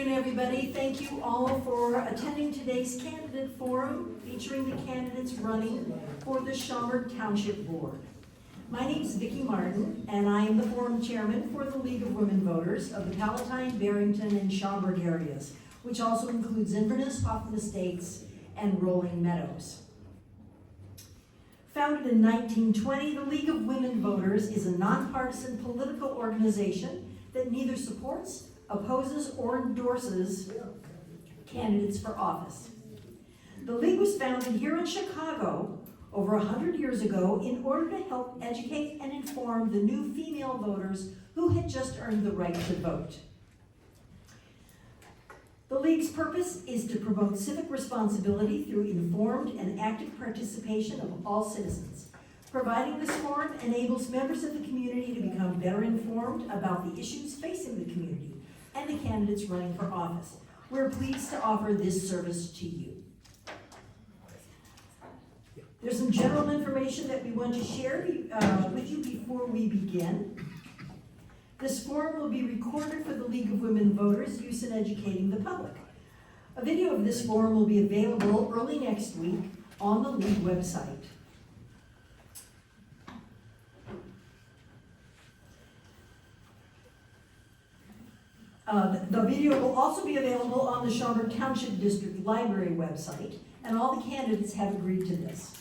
afternoon, everybody. Thank you all for attending today's candidate forum featuring the candidates running for the Schaumburg Township Board. My name is Vicki Martin, and I am the forum chairman for the League of Women Voters of the Palatine, Barrington, and Schaumburg areas, which also includes Inverness, Hoffman Estates, and Rolling Meadows. Founded in 1920, the League of Women Voters is a nonpartisan political organization that neither supports, opposes, or endorses candidates for office. The League was founded here in Chicago over 100 years ago in order to help educate and inform the new female voters who had just earned the right to vote. The League's purpose is to promote civic responsibility through informed and active participation of all citizens. Providing this forum enables members of the community to become better informed about the issues facing the community and the candidates running for office. We're pleased to offer this service to you. There's some general information that we want to share with you before we begin. This forum will be recorded for the League of Women Voters' use in educating the public. A video of this forum will be available early next week on the League website. The video will also be available on the Schaumburg Township District Library website, and all the candidates have agreed to this.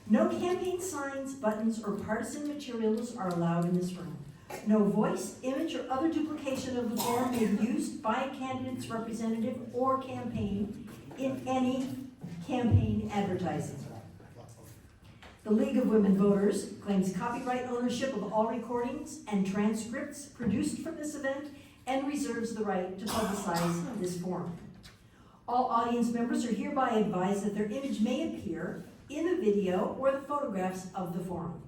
No campaign signs, buttons, or partisan materials are allowed in this room. No voice, image, or other duplication of the form may be used by a candidate's representative or campaign in any campaign advertising. The League of Women Voters claims copyright ownership of all recordings and transcripts produced from this event and reserves the right to publicize this forum. All audience members are hereby advised that their image may appear in the video or the photographs of the forum.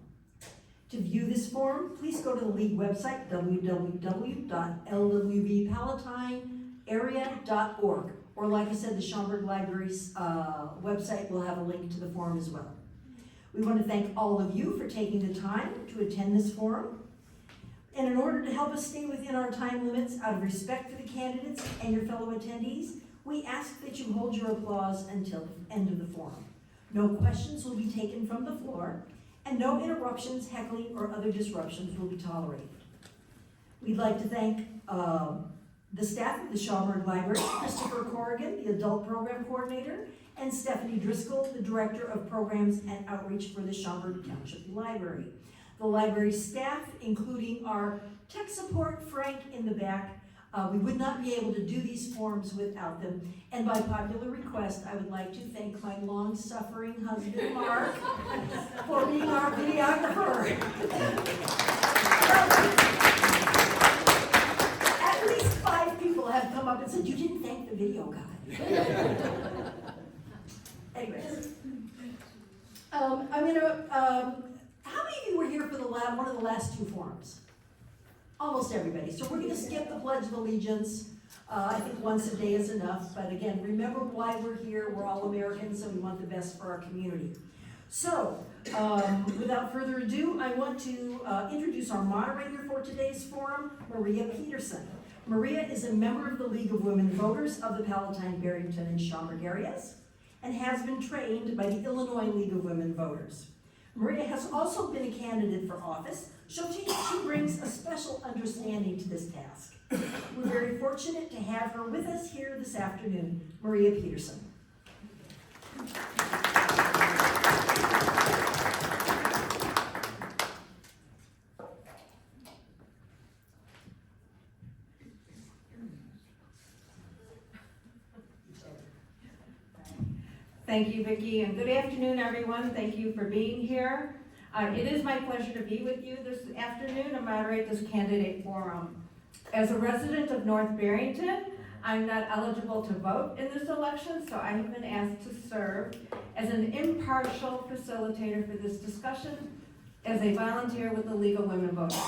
To view this forum, please go to the League website, www.lwvpalatinearea.org, or like I said, the Schaumburg Library's website will have a link to the forum as well. We want to thank all of you for taking the time to attend this forum. And in order to help us stay within our time limits, out of respect for the candidates and your fellow attendees, we ask that you hold your applause until the end of the forum. No questions will be taken from the floor, and no interruptions, heckling, or other disruptions will be tolerated. We'd like to thank the staff of the Schaumburg Library, Christopher Corrigan, the Adult Program Coordinator, and Stephanie Driscoll, the Director of Programs and Outreach for the Schaumburg Township Library. The library staff, including our tech support, Frank, in the back. We would not be able to do these forums without them. And by popular request, I would like to thank my long-suffering husband, Mark, for being our videographer. At least 5 people have come up and said, you didn't thank the video guy. Anyways, how many of you were here for one of the last 2 forums? Almost everybody. So we're going to skip the Pledge of Allegiance. I think once a day is enough. But again, remember why we're here. We're all Americans, and we want the best for our community. So, without further ado, I want to introduce our moderator for today's forum, Maria Peterson. Maria is a member of the League of Women Voters of the Palatine, Barrington, and Schaumburg areas, and has been trained by the Illinois League of Women Voters. Maria has also been a candidate for office, so she brings a special understanding to this task. We're very fortunate to have her with us here this afternoon. Maria Peterson. Thank you, Vicki, and good afternoon, everyone. Thank you for being here. It is my pleasure to be with you this afternoon and moderate this candidate forum. As a resident of North Barrington, I'm not eligible to vote in this election, so I have been asked to serve as an impartial facilitator for this discussion as a volunteer with the League of Women Voters.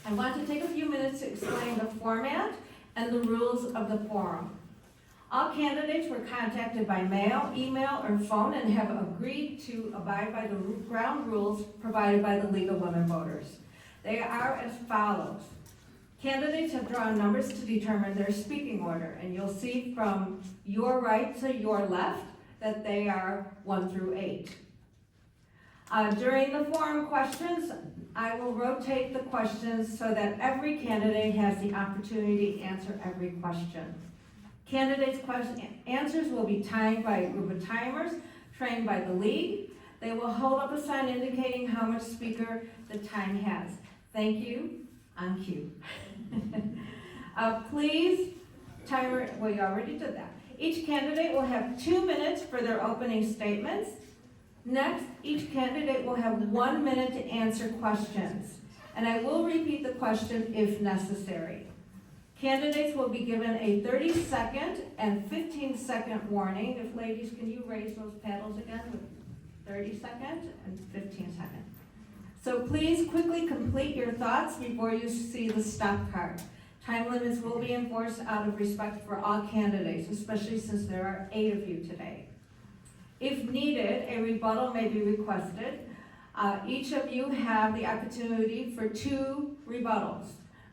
I want to take a few minutes to explain the format and the rules of the forum. All candidates were contacted by mail, email, or phone and have agreed to abide by the ground rules provided by the League of Women Voters. They are as follows. Candidates have drawn numbers to determine their speaking order, and you'll see from your right to your left that they are 1 through 8. During the forum questions, I will rotate the questions so that every candidate has the opportunity to answer every question. Candidates' answers will be timed by a group of timers trained by the league. They will hold up a sign indicating how much speaker the time has. Thank you, on cue. Please, timer, well, you already did that. Each candidate will have 2 minutes for their opening statements. Next, each candidate will have 1 minute to answer questions, and I will repeat the question if necessary. Candidates will be given a 30-second and 15-second warning. If ladies, can you raise those paddles again with 30 seconds and 15 seconds? So please quickly complete your thoughts before you see the stop card. Time limits will be enforced out of respect for all candidates, especially since there are 8 of you today. If needed, a rebuttal may be requested. Each of you have the opportunity for 2 rebuttals.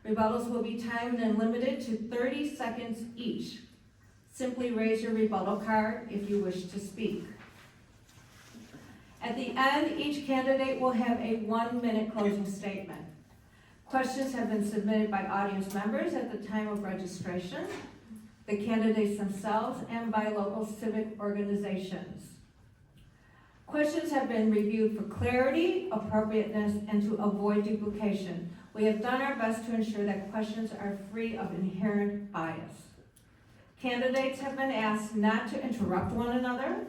Rebuttals will be timed and limited to 30 seconds each. Simply raise your rebuttal card if you wish to speak. At the end, each candidate will have a 1-minute closing statement. Questions have been submitted by audience members at the time of registration, the candidates themselves, and by local civic organizations. Questions have been reviewed for clarity, appropriateness, and to avoid duplication. We have done our best to ensure that questions are free of inherent bias. Candidates have been asked not to interrupt one another,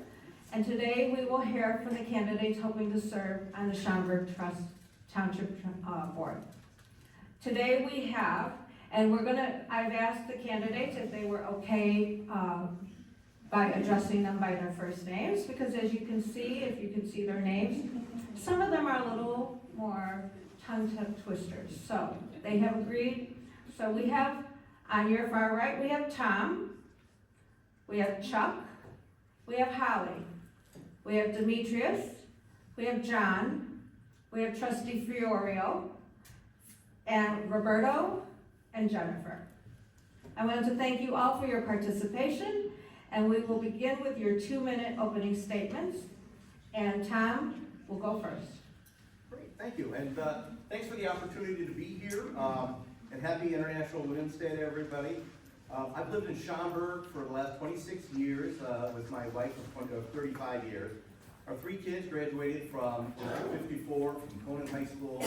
and today we will hear from the candidates hoping to serve on the Schaumburg Township Board. Today we have, and I've asked the candidates if they were okay by addressing them by their first names, because as you can see, if you can see their names, some of them are a little more tongue twisters. So they have agreed. So we have, on your far right, we have Tom, we have Chuck, we have Holly, we have Demetrius, we have John, we have Trustee Fiorio, and Roberto, and Jennifer. I want to thank you all for your participation, and we will begin with your 2-minute opening statements. And Tom will go first. Great, thank you, and thanks for the opportunity to be here, and happy International Women's Day to everybody. I've lived in Schaumburg for the last 26 years with my wife of 35 years. Our 3 kids graduated from 54, from Conan High School,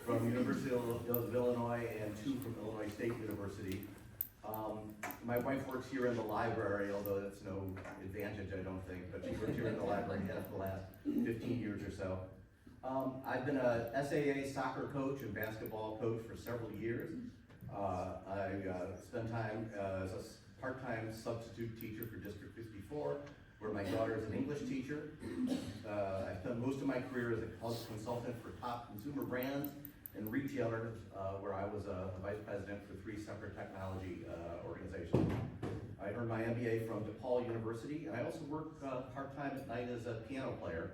from University of Illinois, and 2 from Illinois State University. My wife works here in the library, although that's no advantage, I don't think, but she works here in the library for the last 15 years or so. I've been a SAA soccer coach and basketball coach for several years. I spent time as a part-time substitute teacher for District 54, where my daughter is an English teacher. I've done most of my career as a consultant for top consumer brands and retailers, where I was a vice president for 3 separate technology organizations. I earned my MBA from DePaul University, and I also work part-time at night as a piano player.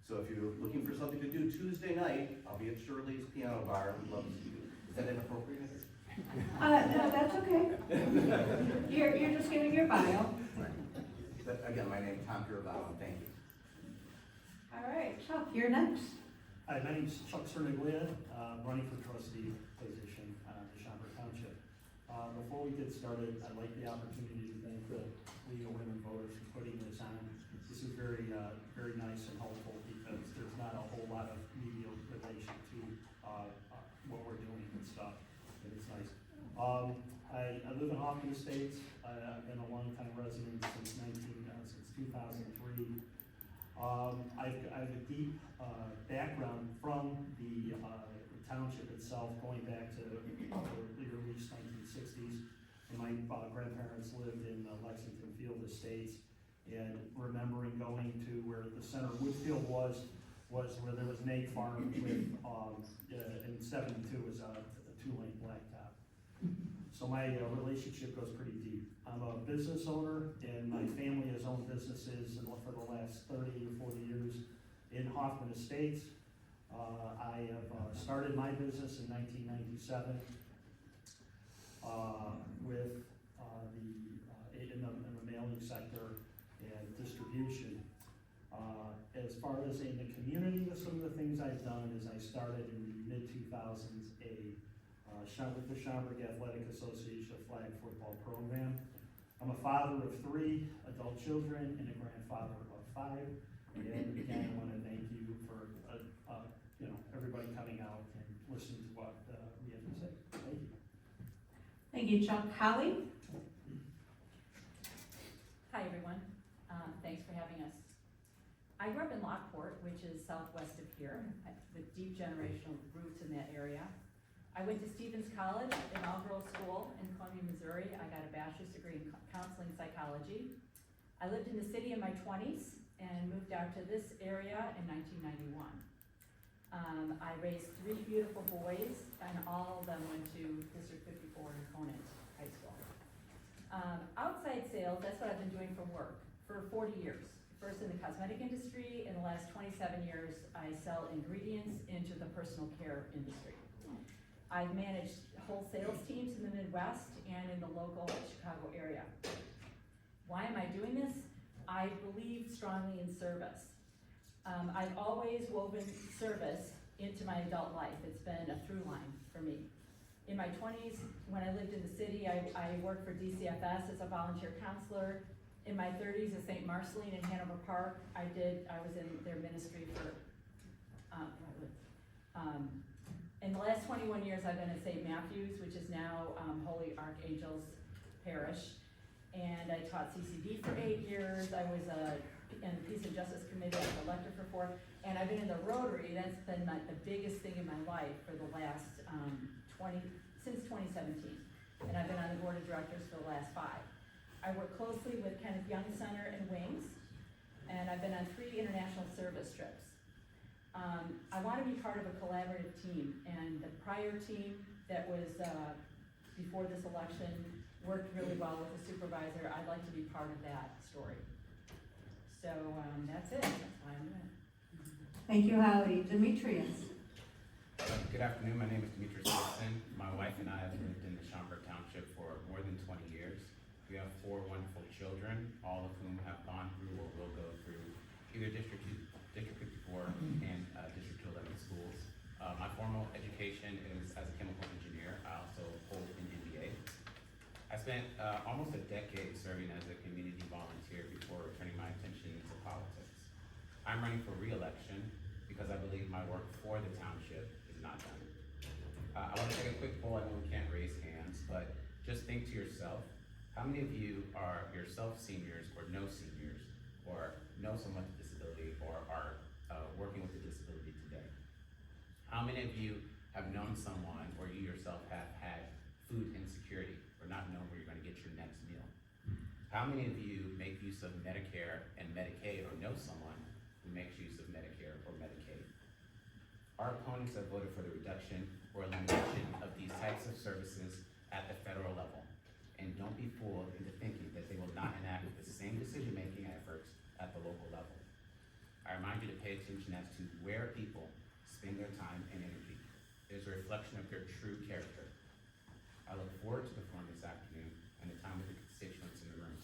So if you're looking for something to do Tuesday night, I'll be at Shirley's Piano Bar. We'd love to see you. Is that inappropriate? No, that's okay. You're just giving your bio. But again, my name's Tom Pirovano. Thank you. All right, Chuck, you're next. Hi, my name's Chuck Cerniglia, running for trustee position in Schaumburg Township. Before we get started, I'd like the opportunity to thank the League of Women Voters for putting this on. This is very nice and helpful because there's not a whole lot of media relation to what we're doing and stuff, and it's nice. I live in Hoffman Estates. I've been a long-time resident since 2003. I have a deep background from the township itself, going back to the early 1960s. And my grandparents lived in Lexington Field Estates, and remembering going to where the center of Woodfield was where there was an egg farm with, in 72 was a 2-lane blacktop. So my relationship goes pretty deep. I'm a business owner, and my family has owned businesses for the last 30 or 40 years in Hoffman Estates. I have started my business in 1997. with in the mailing sector and distribution. As far as in the community, some of the things I've done is I started in the mid-2000s the Schaumburg Athletic Association flag football program. I'm a father of 3 adult children and a grandfather of 5. And again, I want to thank you for everybody coming out and listening to what we have to say. Thank you. Thank you, Chuck. Holly? Hi, everyone. Thanks for having us. I grew up in Lockport, which is southwest of here, with deep generational roots in that area. I went to Stevens College, inaugural school in Columbia, Missouri. I got a bachelor's degree in counseling psychology. I lived in the city in my 20s and moved out to this area in 1991. I raised 3 beautiful boys, and all of them went to District 54 in Conant High School. Outside sales, that's what I've been doing for work for 40 years. First in the cosmetic industry. In the last 27 years, I sell ingredients into the personal care industry. I've managed whole sales teams in the Midwest and in the local Chicago area. Why am I doing this? I believe strongly in service. I've always woven service into my adult life. It's been a through line for me. In my 20s, when I lived in the city, I worked for DCFS as a volunteer counselor. In my 30s at St. Marceline in Hanover Park, I was in their ministry for, in the last 21 years, I've been at St. Matthew's, which is now Holy Archangels Parish. And I taught CCD for 8 years. I was in the Peace and Justice Committee, I was elected for 4. And I've been in the Rotary. That's been the biggest thing in my life for the last since 2017. And I've been on the board of directors for the last 5. I work closely with Kenneth Young Center and Wings, and I've been on 3 international service trips. I want to be part of a collaborative team, and the prior team that was before this election worked really well with the supervisor. I'd like to be part of that story. So that's it. That's why I'm doing it. Thank you, Holly. Demetrius? Good afternoon. My name is Demetrius Wilson. My wife and I have lived in the Schaumburg Township for more than 20 years. We have 4 wonderful children, all of whom have gone through or will go through either District 54 and District 211 schools. My formal education is as a chemical engineer. I also hold an MBA. I spent almost a decade serving as a community volunteer before turning my attention to politics. I'm running for re-election because I believe my work for the township is not done. I want to take a quick poll. I know we can't raise hands, but just think to yourself, how many of you are yourself seniors or know seniors or know someone with a disability or are working with a disability today? How many of you have known someone or you yourself have had food insecurity or not know where you're going to get your next meal? How many of you make use of Medicare and Medicaid or know someone who makes use of Medicare or Medicaid? Our opponents have voted for the reduction or elimination of these types of services at the federal level. And don't be fooled into thinking that they will not enact the same decision-making efforts at the local level. I remind you to pay attention as to where people spend their time and energy. It is a reflection of their true character. I look forward to the forum this afternoon and the time with the constituents in the room.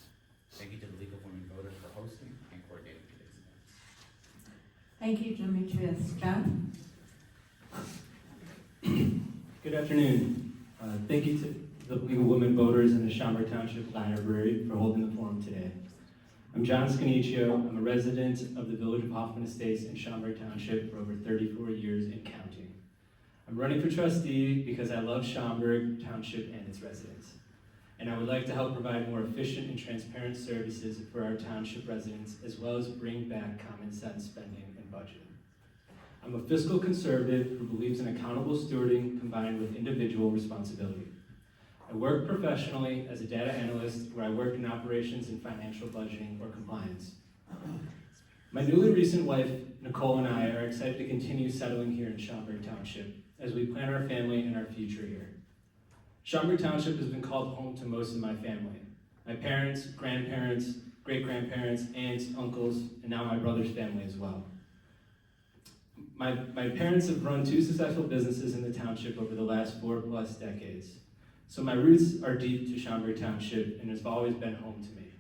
Thank you to the League of Women Voters for hosting and coordinating today's event. Thank you, Demetrius. John? Good afternoon. Thank you to the League of Women Voters in the Schaumburg Township Library for holding the forum today. I'm John Scaniccio. I'm a resident of the Village of Hoffman Estates in Schaumburg Township for over 34 years and counting. I'm running for trustee because I love Schaumburg Township and its residents. And I would like to help provide more efficient and transparent services for our township residents, as well as bring back common sense spending and budgeting. I'm a fiscal conservative who believes in accountable stewarding combined with individual responsibility. I work professionally as a data analyst where I work in operations and financial budgeting or compliance. My newly recent wife, Nicole, and I are excited to continue settling here in Schaumburg Township as we plan our family and our future here. Schaumburg Township has been called home to most of my family. My parents, grandparents, great-grandparents, aunts, uncles, and now my brother's family as well. My parents have run 2 successful businesses in the township over the last 4+ decades. So my roots are deep to Schaumburg Township and has always been home to me.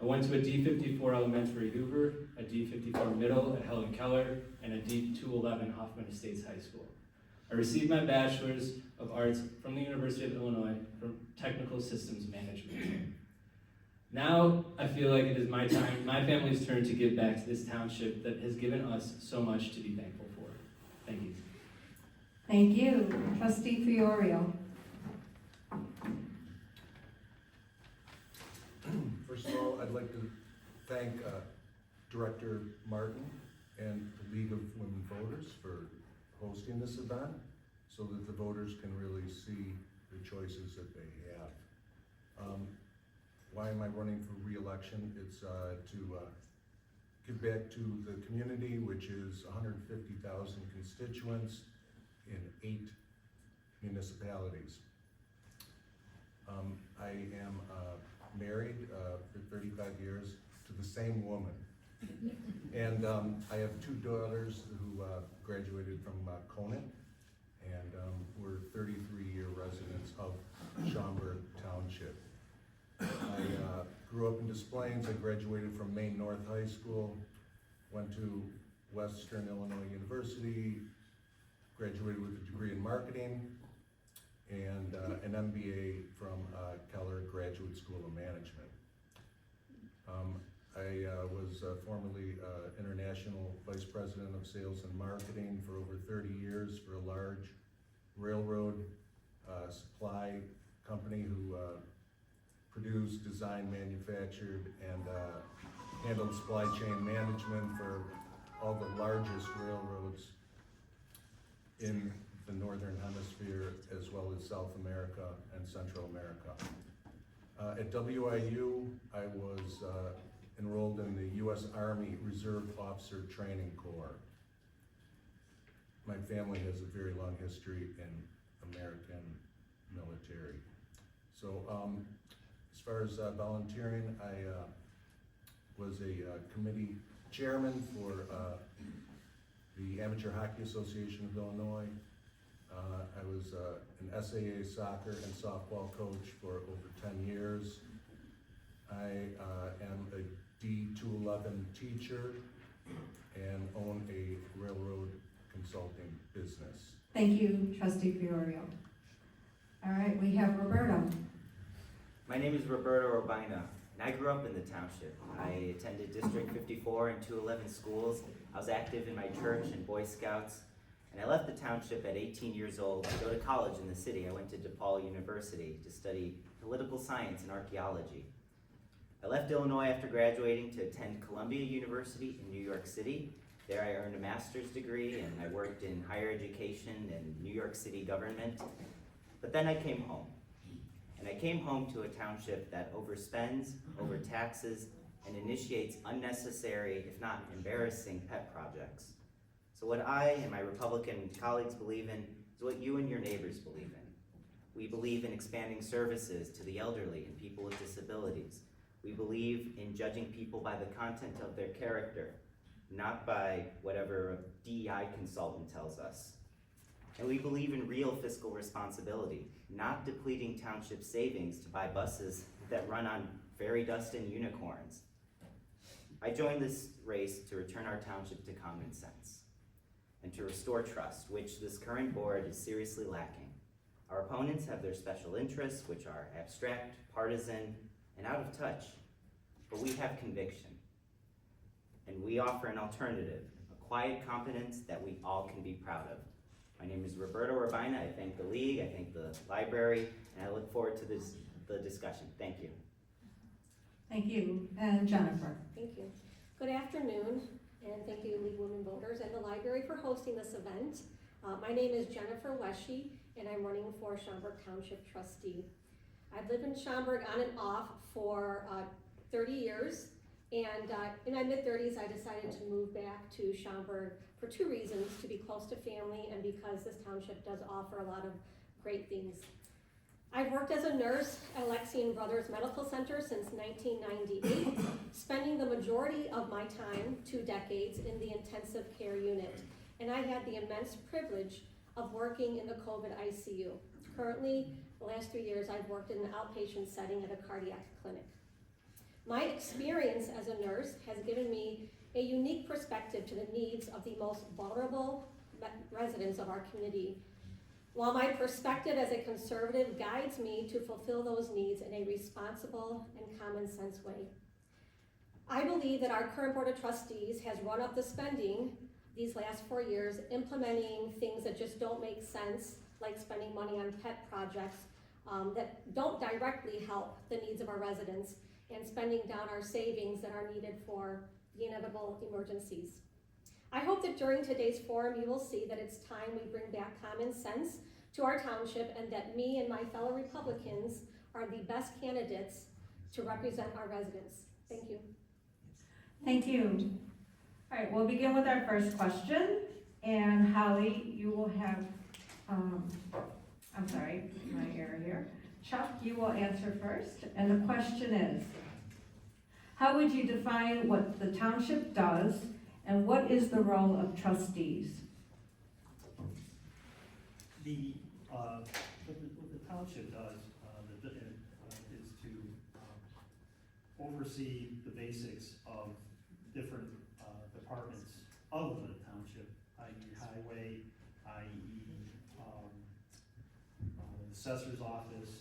I went to a D54 elementary Hoover, a D54 middle at Helen Keller, and a D211 Hoffman Estates High School. I received my Bachelor's of Arts from the University of Illinois from Technical Systems Management. Now, I feel like it is my family's turn to give back to this township that has given us so much to be thankful for. Thank you. Thank you. Trustee Fiorio. First of all, I'd like to thank Director Martin and the League of Women Voters for hosting this event so that the voters can really see the choices that they have. Why am I running for re-election? It's to give back to the community, which is 150,000 constituents in 8 municipalities. I am married for 35 years to the same woman. And I have 2 daughters who graduated from Conant, and we're 33-year residents of Schaumburg Township. I grew up in Des Plaines. I graduated from Maine North High School, went to Western Illinois University, graduated with a degree in marketing, and an MBA from Keller Graduate School of Management. I was formerly International Vice President of Sales and Marketing for over 30 years for a large railroad supply company who produced, designed, manufactured, and handled supply chain management for all the largest railroads in the Northern Hemisphere, as well as South America and Central America. At WIU, I was enrolled in the U.S. Army Reserve Officer Training Corps. My family has a very long history in American military. So as far as volunteering, I was a committee chairman for the Amateur Hockey Association of Illinois. I was an SAA soccer and softball coach for over 10 years. I am a D211 teacher and own a railroad consulting business. Thank you, Trustee Fiorio. All right, we have Roberto. My name is Roberto Urbina, and I grew up in the township. I attended District 54 and 211 schools. I was active in my church and Boy Scouts, and I left the township at 18 years old to go to college in the city. I went to DePaul University to study political science and archaeology. I left Illinois after graduating to attend Columbia University in New York City. There I earned a master's degree, and I worked in higher education and New York City government. But then I came home. And I came home to a township that overspends, overtaxes, and initiates unnecessary, if not embarrassing, pet projects. So what I and my Republican colleagues believe in is what you and your neighbors believe in. We believe in expanding services to the elderly and people with disabilities. We believe in judging people by the content of their character, not by whatever a DEI consultant tells us. And we believe in real fiscal responsibility, not depleting township savings to buy buses that run on fairy dust and unicorns. I joined this race to return our township to common sense and to restore trust, which this current board is seriously lacking. Our opponents have their special interests, which are abstract, partisan, and out of touch, but we have conviction. And we offer an alternative, a quiet competence that we all can be proud of. My name is Roberto Urbina. I thank the League, I thank the library, and I look forward to the discussion. Thank you. Thank you. And Jennifer. Thank you. Good afternoon, and thank you, League of Women Voters and the library for hosting this event. My name is Jennifer Wesche, and I'm running for Schaumburg Township Trustee. I've lived in Schaumburg on and off for 30 years, and in my mid-30s, I decided to move back to Schaumburg for 2 reasons: to be close to family and because this township does offer a lot of great things. I've worked as a nurse at Alexian Brothers Medical Center since 1998, spending the majority of my time, 2 decades, in the intensive care unit. And I had the immense privilege of working in the COVID ICU. Currently, the last 3 years, I've worked in an outpatient setting at a cardiac clinic. My experience as a nurse has given me a unique perspective to the needs of the most vulnerable residents of our community, while my perspective as a conservative guides me to fulfill those needs in a responsible and common sense way. I believe that our current Board of Trustees has run up the spending these last 4 years, implementing things that just don't make sense, like spending money on pet projects that don't directly help the needs of our residents, and spending down our savings that are needed for the inevitable emergencies. I hope that during today's forum you will see that it's time we bring back common sense to our township, and that me and my fellow Republicans are the best candidates to represent our residents. Thank you. Thank you. All right, we'll begin with our first question. And Holly, you will have, I'm sorry, my error here. Chuck, you will answer first. And the question is, how would you define what the township does, and what is the role of trustees? What the township does is to oversee the basics of different departments of the township, i.e. highway, i.e. The assessor's office,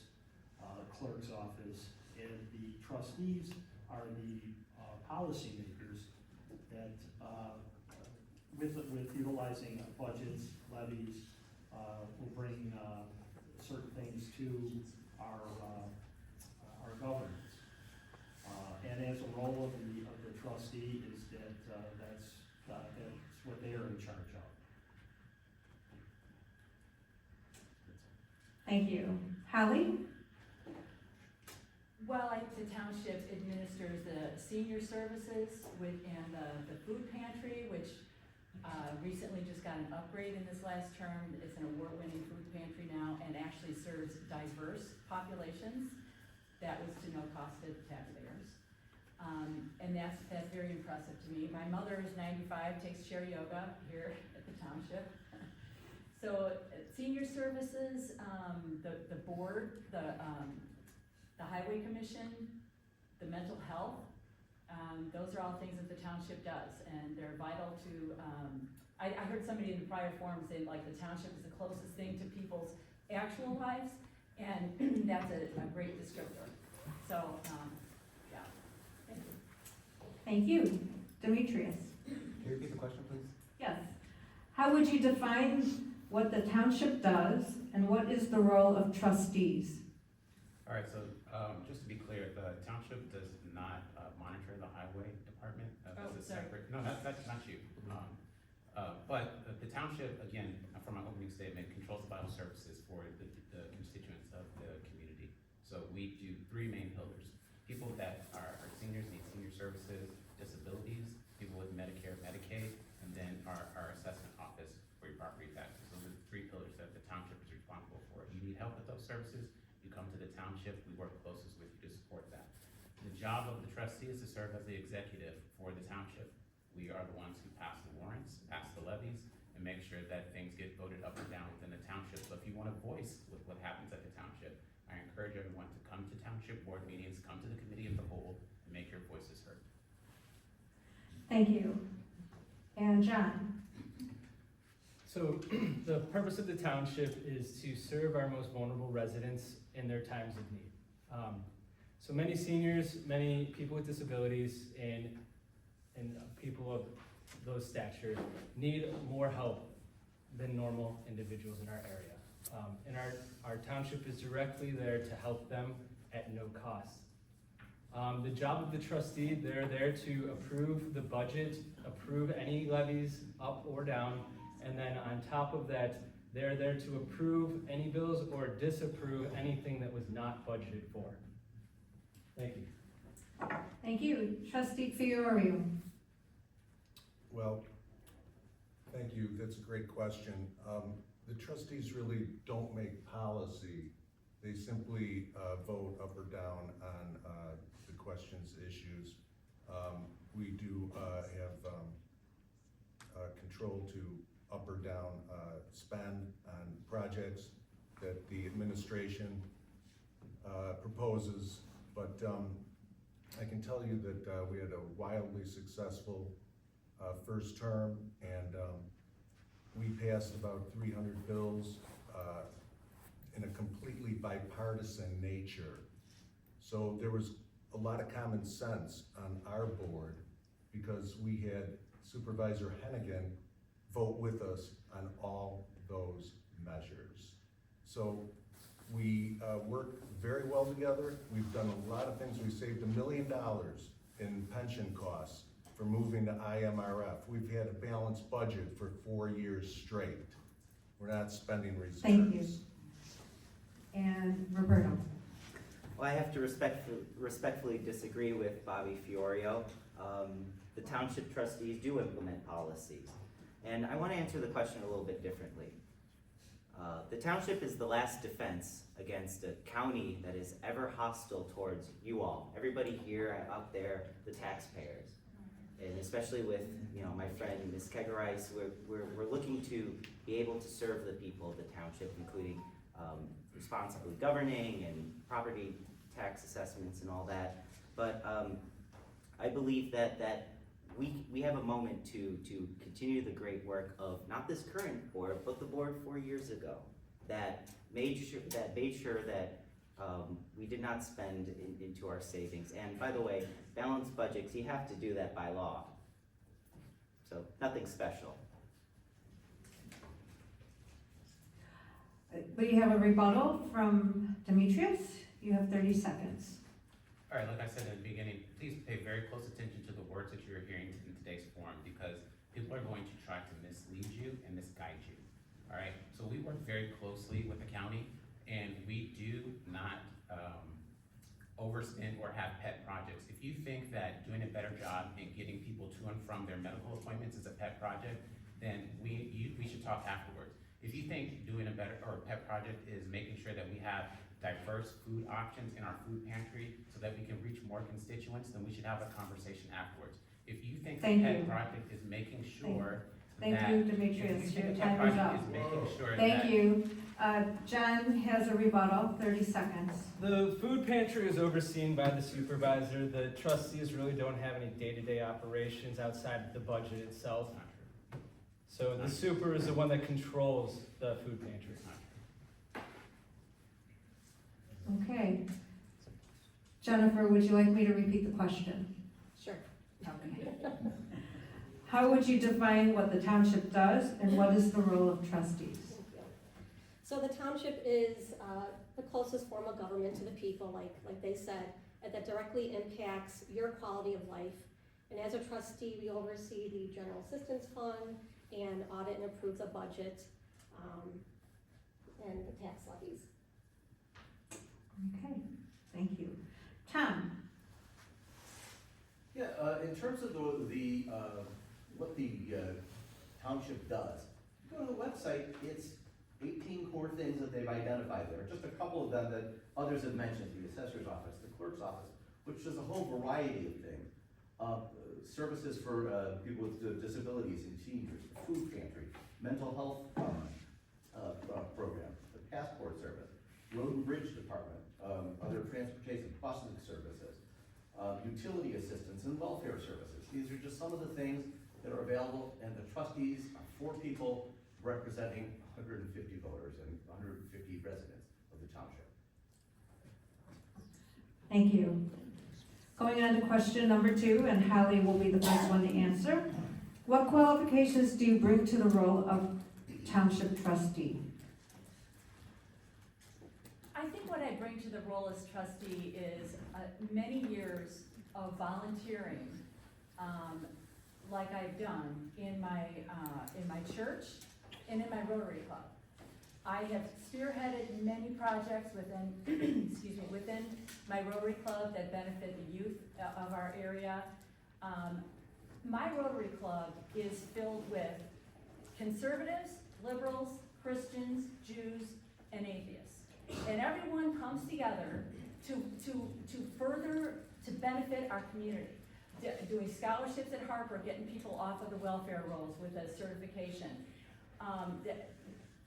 clerk's office, and the trustees are the policymakers that, with utilizing budgets, levies, will bring certain things to our governance. And as a role of the trustee is that's what they are in charge of. Thank you. Holly? Well, the township administers the senior services and the food pantry, which recently just got an upgrade in this last term. It's an award-winning food pantry now, and actually serves diverse populations. That was to no cost to taxpayers. And that's very impressive to me. My mother is 95, takes chair yoga here at the township. So senior services, the board, the highway commission, the mental health, those are all things that the township does, and they're vital to, I heard somebody in the prior forum say, like, the township is the closest thing to people's actual lives, and that's a great descriptor. So, yeah, thank you. Thank you. Demetrius? Can you repeat the question, please? Yes. How would you define what the township does, and what is the role of trustees? All right, so just to be clear, the township does not monitor the highway department. That's Oh, a sorry. separate. No, that's not you. But the township, again, from my opening statement, controls vital services for the constituents of the community. So we do three main pillars: people that are seniors, need senior services; disabilities; people with Medicare, Medicaid; and then our assessment office for your property taxes. Those are the three pillars that the township is responsible for. If you need help with those services, you come to the township. We work closest with you to support that. The job of the trustee is to serve as the executive for the township. We are the ones who pass the warrants, pass the levies, and make sure that things get voted up or down within the township. So if you want a voice with what happens at the township, I encourage everyone to come to township board meetings, come to the committee of the whole, and make your voices heard. Thank you. And John? So the purpose of the township is to serve our most vulnerable residents in their times of need. So many seniors, many people with disabilities, and people of those stature need more help than normal individuals in our area. And our township is directly there to help them at no cost. The job of the trustee, they're there to approve the budget, approve any levies up or down, and then on top of that, they're there to approve any bills or disapprove anything that was not budgeted for. Thank you. Thank you. Trustee Fiorio? Well, thank you. That's a great question. The trustees really don't make policy. They simply vote up or down on the questions, issues. We do have control to up or down spend on projects. that the administration proposes, but I can tell you that we had a wildly successful first term, and we passed about 300 bills in a completely bipartisan nature. So there was a lot of common sense on our board because we had Supervisor Hennigan vote with us on all those measures. So we work very well together. We've done a lot of things. We saved $1 million in pension costs for moving to IMRF. We've had a balanced budget for 4 years straight. We're not spending reserves. Thank you. And Roberto? Well, I have to respectfully disagree with Bobby Fiorio. The township trustees do implement policies. And I want to answer the question a little bit differently. The township is the last defense against a county that is ever hostile towards you all. Everybody here, out there, the taxpayers. And especially with, my friend, Ms. Kegerice, we're looking to be able to serve the people of the township, including responsibly governing and property tax assessments and all that. But I believe that we have a moment to continue the great work of not this current board, but the board 4 years ago that made sure that we did not spend into our savings. And by the way, balanced budgets, you have to do that by law. So nothing special. We have a rebuttal from Demetrius. You have 30 seconds. All right, like I said in the beginning, please pay very close attention to the words that you're hearing in today's forum because people are going to try to mislead you and misguide you. All right, so we work very closely with the county and we do not overspend or have pet projects. If you think that doing a better job and getting people to and from their medical appointments is a pet project, then we should talk afterwards. If you think doing a better or a pet project is making sure that we have diverse food options in our food pantry so that we can reach more constituents, then we should have a conversation afterwards. If you think the pet project is making sure Thank you, Demetrius. Your time is up. Thank you. John has a rebuttal, 30 seconds. The food pantry is overseen by the supervisor. The trustees really don't have any day-to-day operations outside of the budget itself. So the super is the one that controls the food pantry. Okay. Jennifer, would you like me to repeat the question? Sure. Okay. How would you define what the township does and what is the role of trustees? Thank you. So the township is the closest form of government to the people, like they said, and that directly impacts your quality of life. And as a trustee, we oversee the General Assistance Fund and audit and approve the budget and the tax levies. Okay, thank you. Tom? Yeah, in terms of what the township does, if you go to the website, it's 18 core things that they've identified there. Just a couple of them that others have mentioned, the assessor's office, the clerk's office, which does a whole variety of things. Services for people with disabilities and seniors, the food pantry, mental health program, the passport service, road and bridge department, other transportation, busing services, utility assistance, and welfare services. These are just some of the things that are available, and the trustees are 4 people representing 150 voters and 150 residents of the township. Thank you. Going on to question number 2, and Holly will be the first one to answer. What qualifications do you bring to the role of township trustee? I think what I bring to the role as trustee is many years of volunteering, like I've done in my church and in my Rotary Club. I have spearheaded many projects within, within my Rotary Club that benefit the youth of our area. My Rotary Club is filled with conservatives, liberals, Christians, Jews, and atheists. And everyone comes together to benefit our community. Doing scholarships at Harper, getting people off of the welfare rolls with a certification.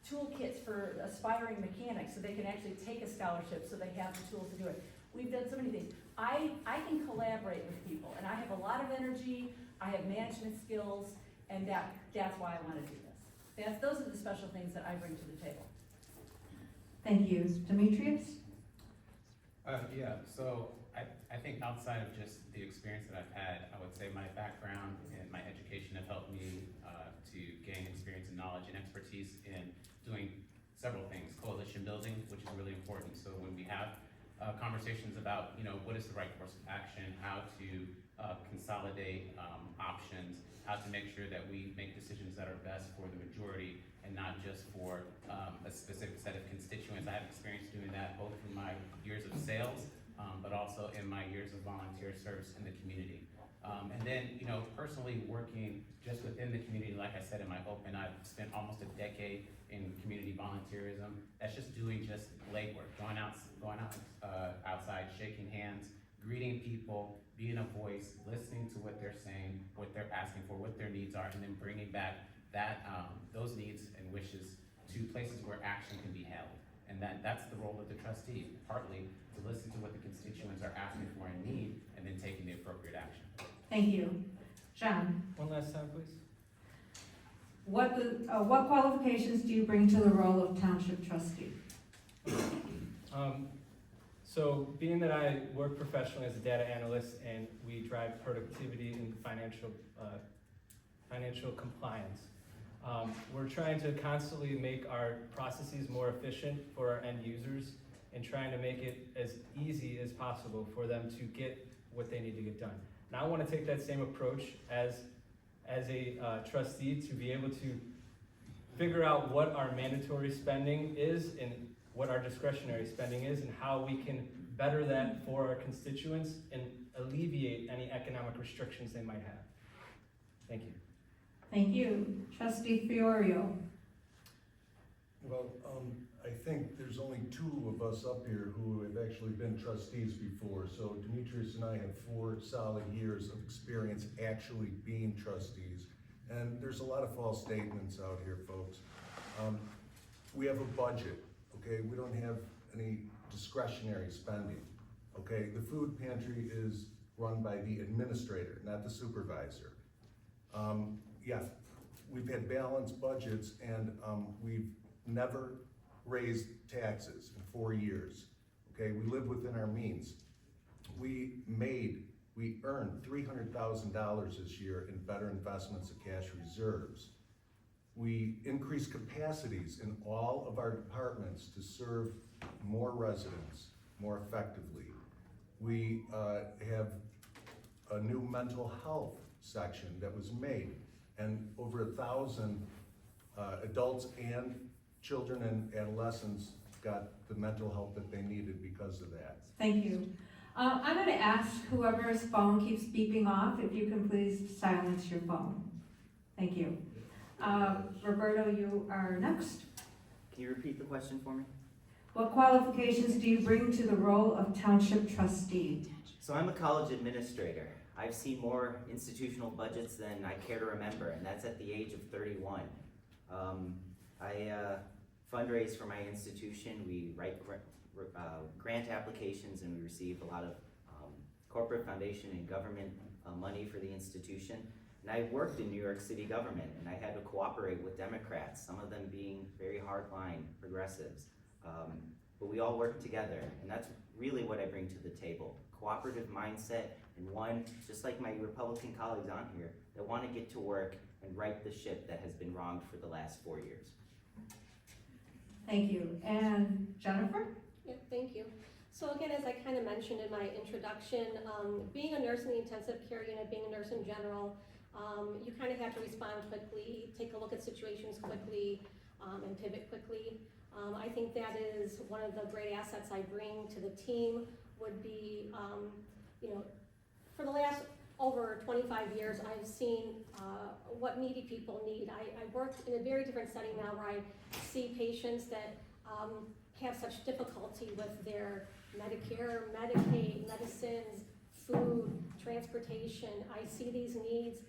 toolkits for aspiring mechanics, so they can actually take a scholarship, so they have the tools to do it. We've done so many things. I can collaborate with people, and I have a lot of energy, I have management skills, and that's why I want to do this. Those are the special things that I bring to the table. Thank you. Demetrius? Yeah, so I think outside of just the experience that I've had, I would say my background and my education have helped me to gain experience and knowledge and expertise in doing several things. Coalition building, which is really important. So when we have conversations about, what is the right course of action, how to consolidate options, how to make sure that we make decisions that are best for the majority and not just for a specific set of constituents. I have experience doing that both through my years of sales, but also in my years of volunteer service in the community. And then, personally working just within the community, like I said in my open, I've spent almost a decade in community volunteerism. That's just doing just legwork, going out outside, shaking hands, greeting people, being a voice, listening to what they're saying, what they're asking for, what their needs are, and then bringing back those needs and wishes to places where action can be held. And that's the role of the trustee, partly to listen to what the constituents are asking for and need, and then taking the appropriate action. Thank you. John? One last time, please. What qualifications do you bring to the role of township trustee? So being that I work professionally as a data analyst and we drive productivity and financial compliance, we're trying to constantly make our processes more efficient for our end users and trying to make it as easy as possible for them to get what they need to get done. And I want to take that same approach as a trustee to be able to figure out what our mandatory spending is and what our discretionary spending is and how we can better that for our constituents and alleviate any economic restrictions they might have. Thank you. Thank you. Trustee Fiorio? Well, I think there's only two of us up here who have actually been trustees before. So Demetrius and I have 4 solid years of experience actually being trustees. And there's a lot of false statements out here, folks. We have a budget, okay? We don't have any discretionary spending, okay? The food pantry is run by the administrator, not the supervisor. Yeah, we've had balanced budgets and we've never raised taxes in 4 years, okay? We live within our means. We earned $300,000 this year in better investments of cash reserves. We increased capacities in all of our departments to serve more residents more effectively. We have a new mental health section that was made, and over 1,000 adults and children and adolescents got the mental help that they needed because of that. Thank you. I'm going to ask whoever's phone keeps beeping off, if you can please silence your phone. Thank you. Roberto, you are next. Can you repeat the question for me? What qualifications do you bring to the role of township trustee? So I'm a college administrator. I've seen more institutional budgets than I care to remember, and that's at the age of 31. I fundraise for my institution. We write grant applications, and we receive a lot of corporate foundation and government money for the institution. And I worked in New York City government, and I had to cooperate with Democrats, some of them being very hardline progressives. But we all work together, and that's really what I bring to the table. Cooperative mindset, and one, just like my Republican colleagues on here, that want to get to work and right the ship that has been wronged for the last 4 years. Thank you. And Jennifer? Yeah, thank you. So again, as I kind of mentioned in my introduction, being a nurse in the intensive care unit, being a nurse in general, you kind of have to respond quickly, take a look at situations quickly, and pivot quickly. I think that is one of the great assets I bring to the team would be, for the last over 25 years, I've seen what needy people need. I work in a very different setting now where I see patients that have such difficulty with their Medicare, Medicaid, medicines, food, transportation. I see these needs,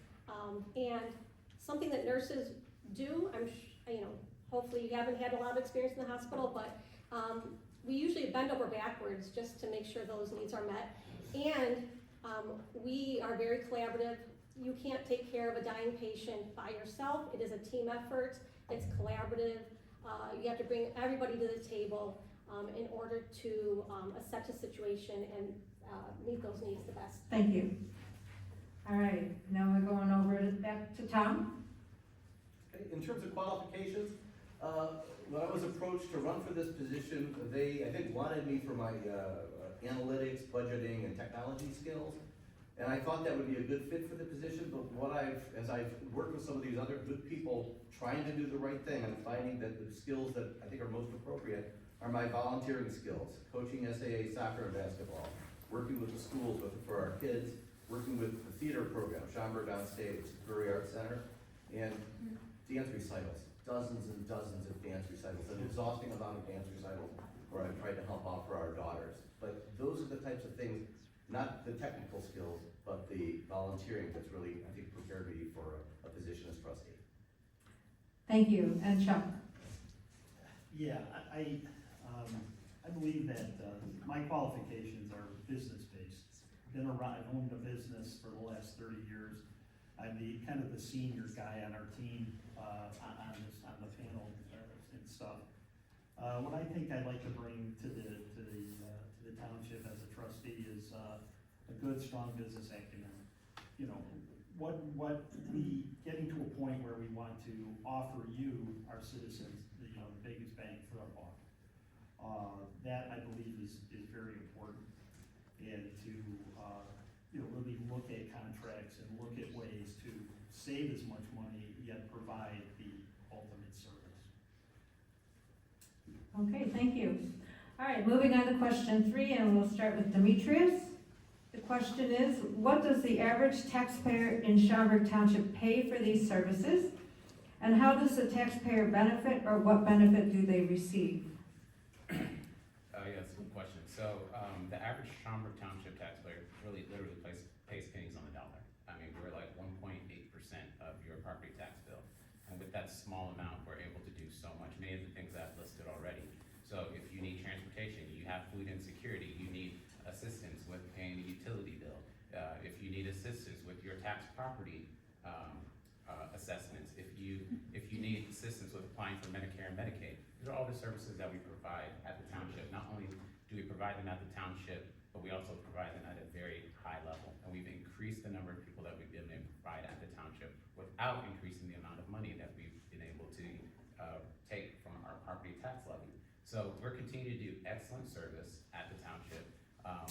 and something that nurses do, hopefully you haven't had a lot of experience in the hospital, but we usually bend over backwards just to make sure those needs are met. And we are very collaborative. You can't take care of a dying patient by yourself. It is a team effort. It's collaborative. You have to bring everybody to the table in order to assess the situation and meet those needs the best. Thank you. All right, now we're going over back to Tom. Okay, in terms of qualifications, when I was approached to run for this position, they, I think, wanted me for my analytics, budgeting, and technology skills. And I thought that would be a good fit for the position, but as I've worked with some of these other good people trying to do the right thing, I'm finding that the skills that I think are most appropriate are my volunteering skills, coaching SAA soccer and basketball, working with the schools for our kids, working with the theater program, Schaumburg on Stage, Brewery Arts Center, and dance recitals, dozens and dozens of dance recitals, an exhausting amount of dance recitals where I've tried to help out for our daughters. But those are the types of things, not the technical skills, but the volunteering that's really, I think, prepared me for a position as trustee. Thank you, and Chuck. Yeah, I believe that my qualifications are business-based. Been around, I've owned a business for the last 30 years. I'm kind of the senior guy on our team on the panel and stuff. What I think I'd like to bring to the township as a trustee is a good, strong business acumen. You know, what we getting to a point where we want to offer you, our citizens, the biggest bang for our buck. That I believe is very important, and to really look at contracts and look at ways to save as much money yet provide the ultimate service. Okay, thank you. All right, moving on to question 3, and we'll start with Demetrius. The question is, what does the average taxpayer in Schaumburg Township pay for these services? And how does the taxpayer benefit, or what benefit do they receive? Yeah, that's a good question. So, the average Schaumburg Township taxpayer really literally pays pennies on the dollar. I mean, we're like 1.8% of your property tax bill. And with that small amount, we're able to do so much. Many of the things I've listed already. So if you need transportation, you have food insecurity, you need assistance with paying a utility bill. If you need assistance with your tax property assessments, if you need assistance with applying for Medicare and Medicaid, these are all the services that we provide at the township. Not only do we provide them at the township, but we also provide them at a very high level. And we've increased the number of people that we've been able to provide at the township without increasing the amount of money that we've been able to take from our property tax levy. So we're continuing to do excellent service at the township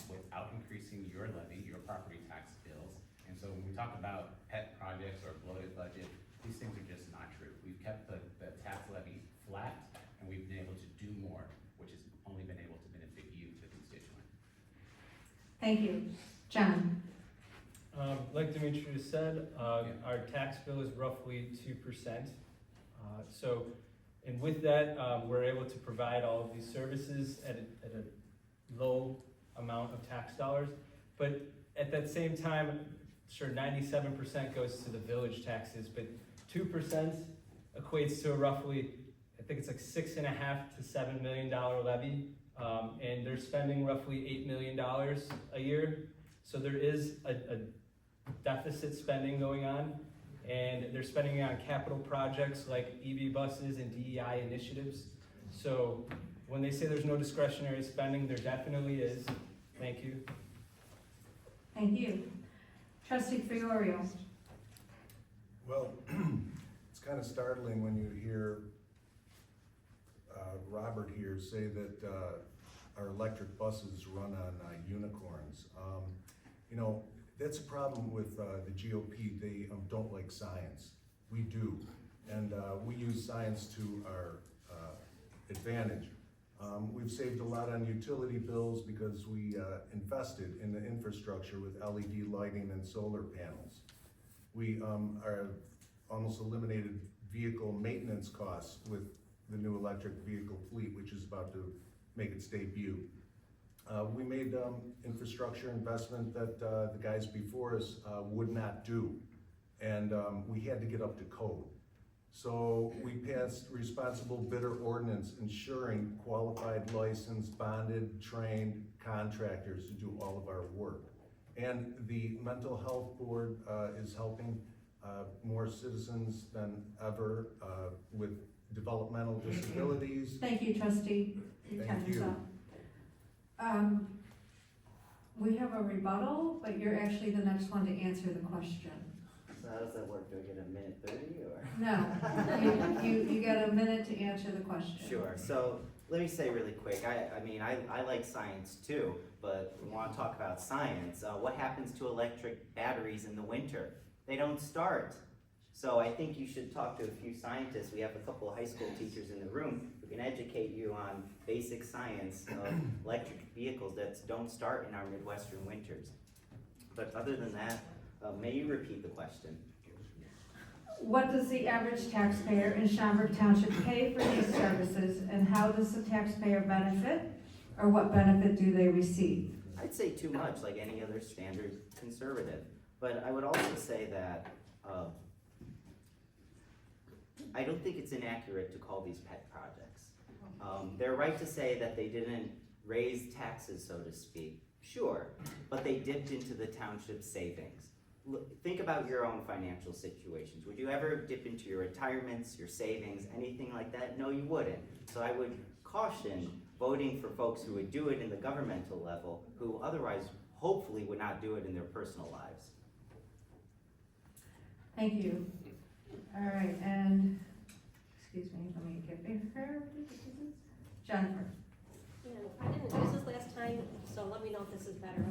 without increasing your levy, your property tax bills. And so when we talk about pet projects or bloated budget, these things are just not true. We've kept the tax levy flat, and we've been able to do more, which has only been able to benefit you, the constituent. Thank you. John? Like Demetrius said, our tax bill is roughly 2%. And with that, we're able to provide all of these services at a low amount of tax dollars. But at that same time, sure, 97% goes to the village taxes, but 2% equates to a roughly, I think it's like $6.5 to $7 million levy, and they're spending roughly $8 million a year. So there is a deficit spending going on, and they're spending on capital projects like EV buses and DEI initiatives. So when they say there's no discretionary spending, there definitely is. Thank you. Thank you. Trustee Fiorio? Well, it's kind of startling when you hear Robert here say that our electric buses run on unicorns. You know, that's a problem with the GOP. They don't like science. We do, and we use science to our advantage. We've saved a lot on utility bills because we invested in the infrastructure with LED lighting and solar panels. We are almost eliminated vehicle maintenance costs with the new electric vehicle fleet, which is about to make its debut. We made infrastructure investment that the guys before us would not do, and we had to get up to code. So we passed responsible bidder ordinance ensuring qualified, licensed, bonded, trained contractors to do all of our work. And the mental health board is helping more citizens than ever with developmental disabilities. Thank you, trustee. Your time Thank is you. up. We have a rebuttal, but you're actually the next one to answer the question. So how does that work? Do I get a minute 30 or? No, you get a minute to answer the question. Sure, so let me say really quick, I like science too, but we want to talk about science. What happens to electric batteries in the winter? They don't start. So I think you should talk to a few scientists. We have a couple of high school teachers in the room who can educate you on basic science of electric vehicles that don't start in our Midwestern winters. But other than that, may you repeat the question? What does the average taxpayer in Schaumburg Township pay for these services, and how does the taxpayer benefit, or what benefit do they receive? I'd say too much, like any other standard conservative. But I would also say that I don't think it's inaccurate to call these pet projects. They're right to say that they didn't raise taxes, so to speak. Sure, but they dipped into the township's savings. Think about your own financial situations. Would you ever dip into your retirements, your savings, anything like that? No, you wouldn't. So I would caution voting for folks who would do it in the governmental level, who otherwise hopefully would not do it in their personal lives. Thank you. All right, and, excuse me, let me get her. Jennifer. Yeah, I didn't use this last time, so let me know if this is better,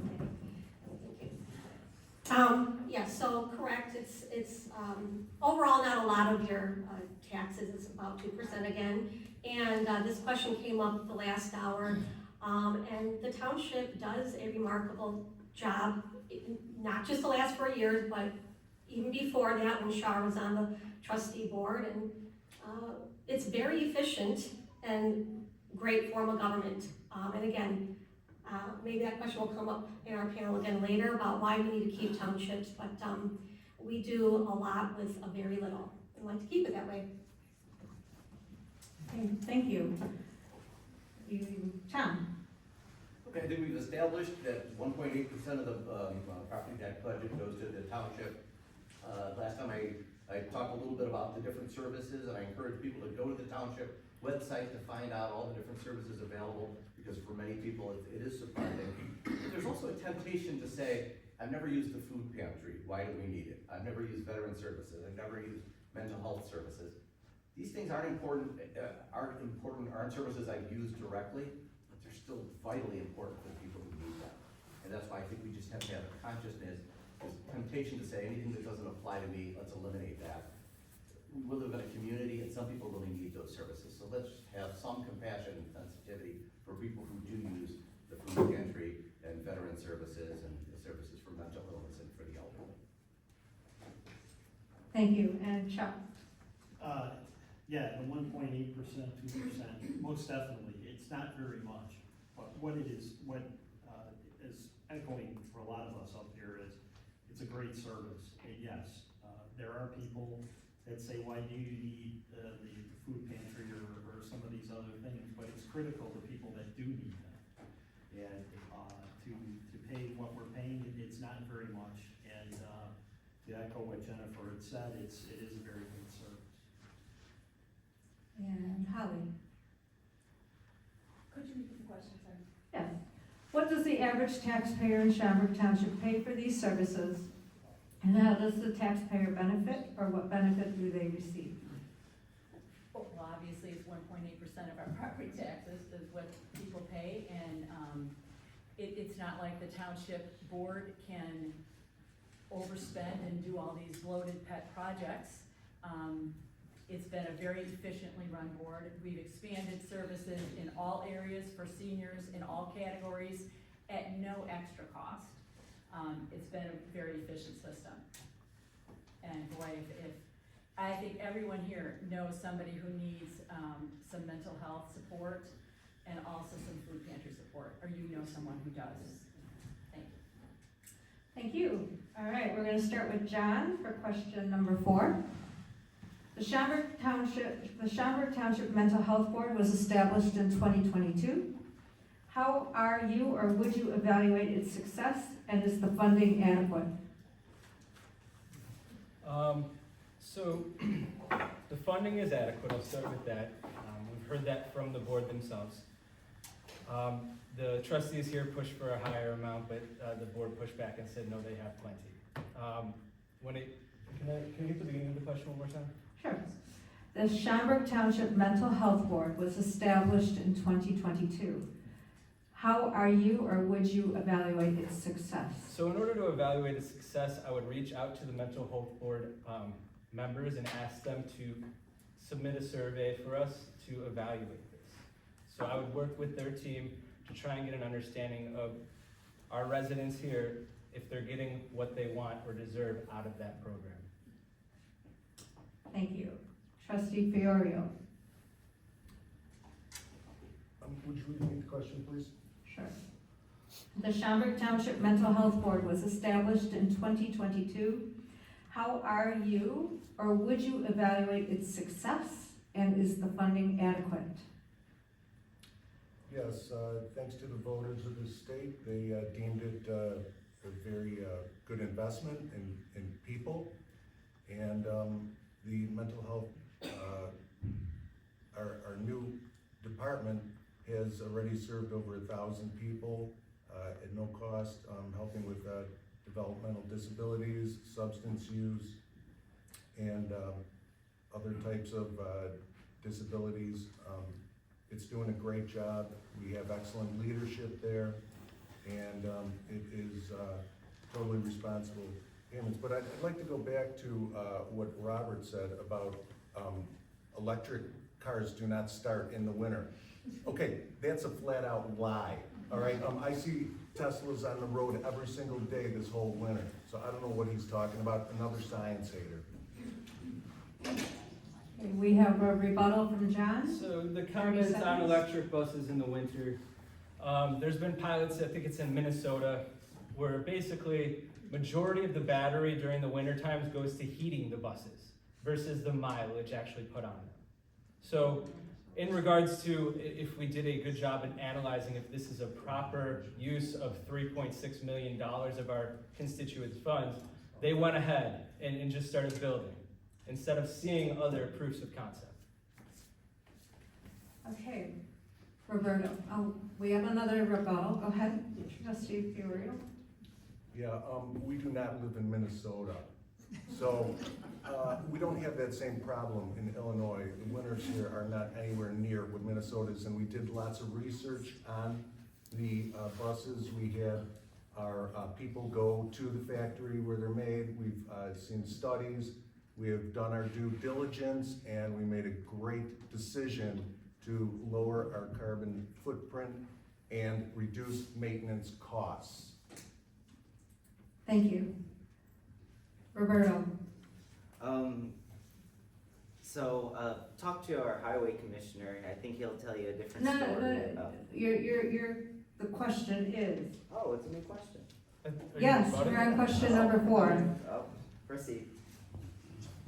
okay? Yeah, so correct, it's overall not a lot of your taxes, it's about 2% again. And this question came up the last hour, and the township does a remarkable job, not just the last 4 years, but even before that when Shar was on the trustee board, and it's very efficient and great form of government. And again, maybe that question will come up in our panel again later about why we need to keep townships, but we do a lot with a very little. We like to keep it that way. Okay, thank you. Tom. Okay, I think we've established that 1.8% of the property tax budget goes to the township. Last time I talked a little bit about the different services, and I encourage people to go to the township website to find out all the different services available, because for many people it is surprising. But there's also a temptation to say, I've never used the food pantry, why do we need it? I've never used veteran services, I've never used mental health services. These things aren't important, aren't services I've used directly, but they're still vitally important for the people who need them. And that's why I think we just have to have a consciousness. There's temptation to say anything that doesn't apply to me, let's eliminate that. We live in a community and some people really need those services. So let's have some compassion and sensitivity for people who do use the food pantry and veteran services and the services for mental illness and for the elderly. Thank you, and Chuck. Yeah, the 1.8%, 2%, most definitely, it's not very much. But what it is, what is echoing for a lot of us up here is, it's a great service. And yes, there are people that say, why do you need the food pantry or some of these other things? But it's critical to people that do need them. And to pay what we're paying, it's not very much. And to echo what Jennifer had said, it is a very good service. And Holly. Could you repeat the question, sorry? Yes. What does the average taxpayer in Schaumburg Township pay for these services? And how does the taxpayer benefit, or what benefit do they receive? Well, obviously, it's 1.8% of our property taxes is what people pay, and it's not like the township board can overspend and do all these bloated pet projects. It's been a very efficiently run board. We've expanded services in all areas for seniors in all categories at no extra cost. It's been a very efficient system. And boy, if I think everyone here knows somebody who needs some mental health support and also some food pantry support, or you know someone who does. Thank you. Thank you. All right, we're going to start with John for question number 4. The Schaumburg Township Mental Health Board was established in 2022. How are you or would you evaluate its success, and is the funding adequate? So the funding is adequate, I'll start with that. We've heard that from the board themselves. The trustees here pushed for a higher amount, but the board pushed back and said, no, they have plenty. Can you get the beginning of the question one more time? Sure. The Schaumburg Township Mental Health Board was established in 2022. How are you or would you evaluate its success? So in order to evaluate its success, I would reach out to the mental health board members and ask them to submit a survey for us to evaluate this. So I would work with their team to try and get an understanding of our residents here, if they're getting what they want or deserve out of that program. Thank you. Trustee Fiorio. Would you repeat the question, please? Sure. The Schaumburg Township Mental Health Board was established in 2022. How are you or would you evaluate its success, and is the funding adequate? Yes, thanks to the voters of the state, they deemed it a very good investment in people. And the mental health, our new department has already served over 1,000 people at no cost, helping with developmental disabilities, substance use, and other types of disabilities. It's doing a great job. We have excellent leadership there, and it is totally responsible payments. But I'd like to go back to what Robert said about electric cars do not start in the winter. Okay, that's a flat out lie, all right? I see Teslas on the road every single day this whole winter, so I don't know what he's talking about, another science hater. Okay, we have a rebuttal from John. So the comments on seconds. electric buses in the winter, there's been pilots, I think it's in Minnesota, where basically majority of the battery during the winter times goes to heating the buses versus the mileage actually put on them. So in regards to if we did a good job in analyzing if this is a proper use of $3.6 million of our constituents' funds, they went ahead and just started building instead of seeing other proofs of concept. Okay, Roberto, we have another rebuttal. Go ahead, Trustee Fiorio. Yeah, we do not live in Minnesota, so we don't have that same problem in Illinois. The winters here are not anywhere near what Minnesota's, and we did lots of research on the buses. We had our people go to the factory where they're made. We've seen studies. We have done our due diligence, and we made a great decision to lower our carbon footprint and reduce maintenance costs. Thank you. Roberto. Talk to our highway commissioner. I think he'll tell you a different No, story. the question is. Oh, it's a new question. Yes, we're on question number 4. Oh, proceed.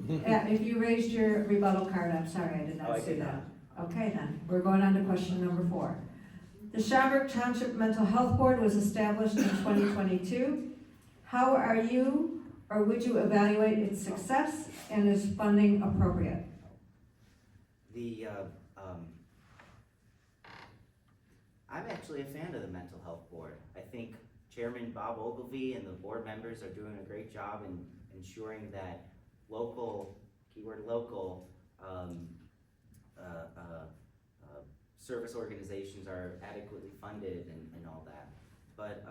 Yeah, if you raised your rebuttal card, I'm sorry, I did Oh, not I see did that. not. Okay then, we're going on to question number 4. The Schaumburg Township Mental Health Board was established in 2022. How are you or would you evaluate its success, and is funding appropriate? I'm actually a fan of the Mental Health Board. I think Chairman Bob Ogilvy and the board members are doing a great job in ensuring that local, keyword local, service organizations are adequately funded and all that. But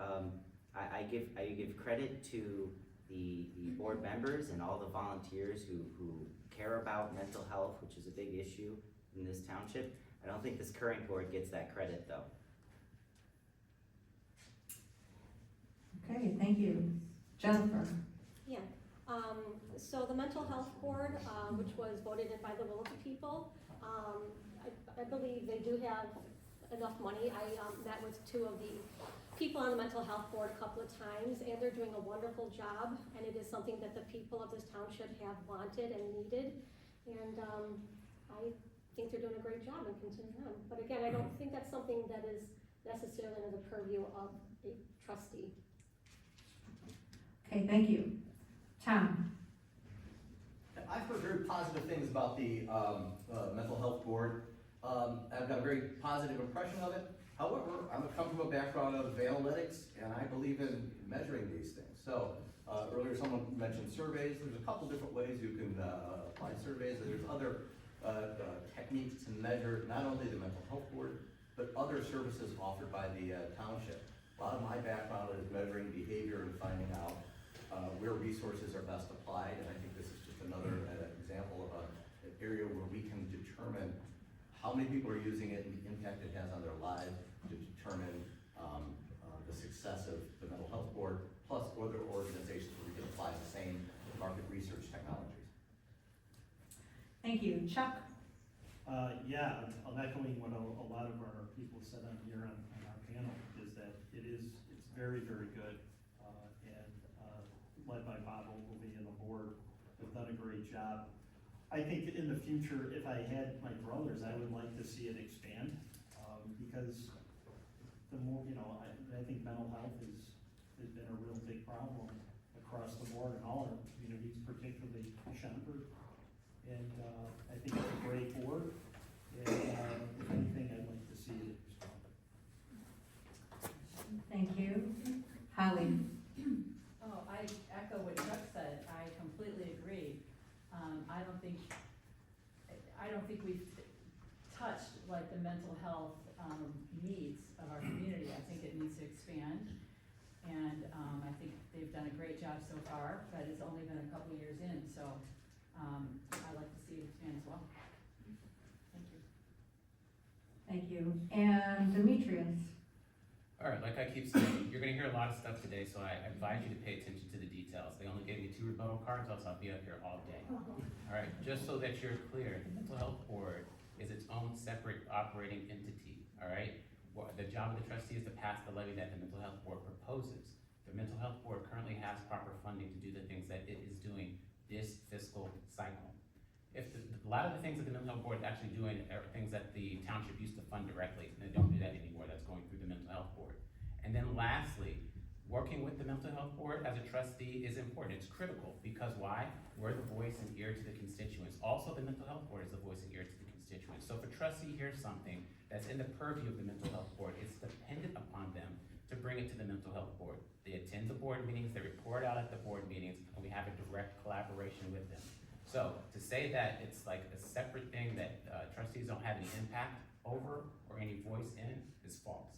I give credit to the board members and all the volunteers who care about mental health, which is a big issue in this township. I don't think this current board gets that credit though. Okay, thank you. Jennifer. Yeah, so the Mental Health Board, which was voted in by the will of the people, I believe they do have enough money. I met with 2 of the people on the Mental Health Board a couple of times, and they're doing a wonderful job, and it is something that the people of this township have wanted and needed. And I think they're doing a great job and continue on. But again, I don't think that's something that is necessarily under the purview of a trustee. Okay, thank you. Tom? I've heard very positive things about the mental health board. I've got a very positive impression of it. However, I come from a background of analytics, and I believe in measuring these things. So earlier someone mentioned surveys. There's a couple different ways you can apply surveys. There's other techniques to measure not only the mental health board, but other services offered by the township. A lot of my background is measuring behavior and finding out where resources are best applied, and I think this is just another example of an area where we can determine how many people are using it and the impact it has on their lives to determine the success of the mental health board, plus other organizations where we can apply the same market research technologies. Thank you. Chuck? Yeah, I'm echoing what a lot of our people said on here on our panel, is that it's very, very good. Led by Bob Ogilvy and the board, have done a great job. I think in the future, if I had my brothers, I would like to see it expand, because the more, I think mental health has been a real big problem across the board in all our communities, particularly Schaumburg. And I think it's a great board, and if anything, I'd like to see it expand. Thank you. Holly? Oh, I echo what Chuck said. I completely agree. I don't think we've touched like the mental health needs of our community. I think it needs to expand. And I think they've done a great job so far, but it's only been a couple of years in, so I'd like to see it expand as well. Thank you. Thank you. And Demetrius? All right, like I keep saying, you're gonna hear a lot of stuff today, so I advise you to pay attention to the details. They only gave me 2 rebuttal cards, else I'll be up here all day. All right, just so that you're clear, the mental health board is its own separate operating entity, all right? The job of the trustee is to pass the levy that the mental health board proposes. The mental health board currently has proper funding to do the things that it is doing this fiscal cycle. If a lot of the things that the mental health board is actually doing are things that the township used to fund directly, and they don't do that anymore. That's going through the mental health board. And then lastly, working with the mental health board as a trustee is important. It's critical, because why? We're the voice and ear to the constituents. Also, the mental health board is the voice and ear to the constituents. So if a trustee hears something that's in the purview of the mental health board, it's dependent upon them to bring it to the mental health board. They attend the board meetings, they report out at the board meetings, and we have a direct collaboration with them. So to say that it's like a separate thing that trustees don't have any impact over or any voice in is false.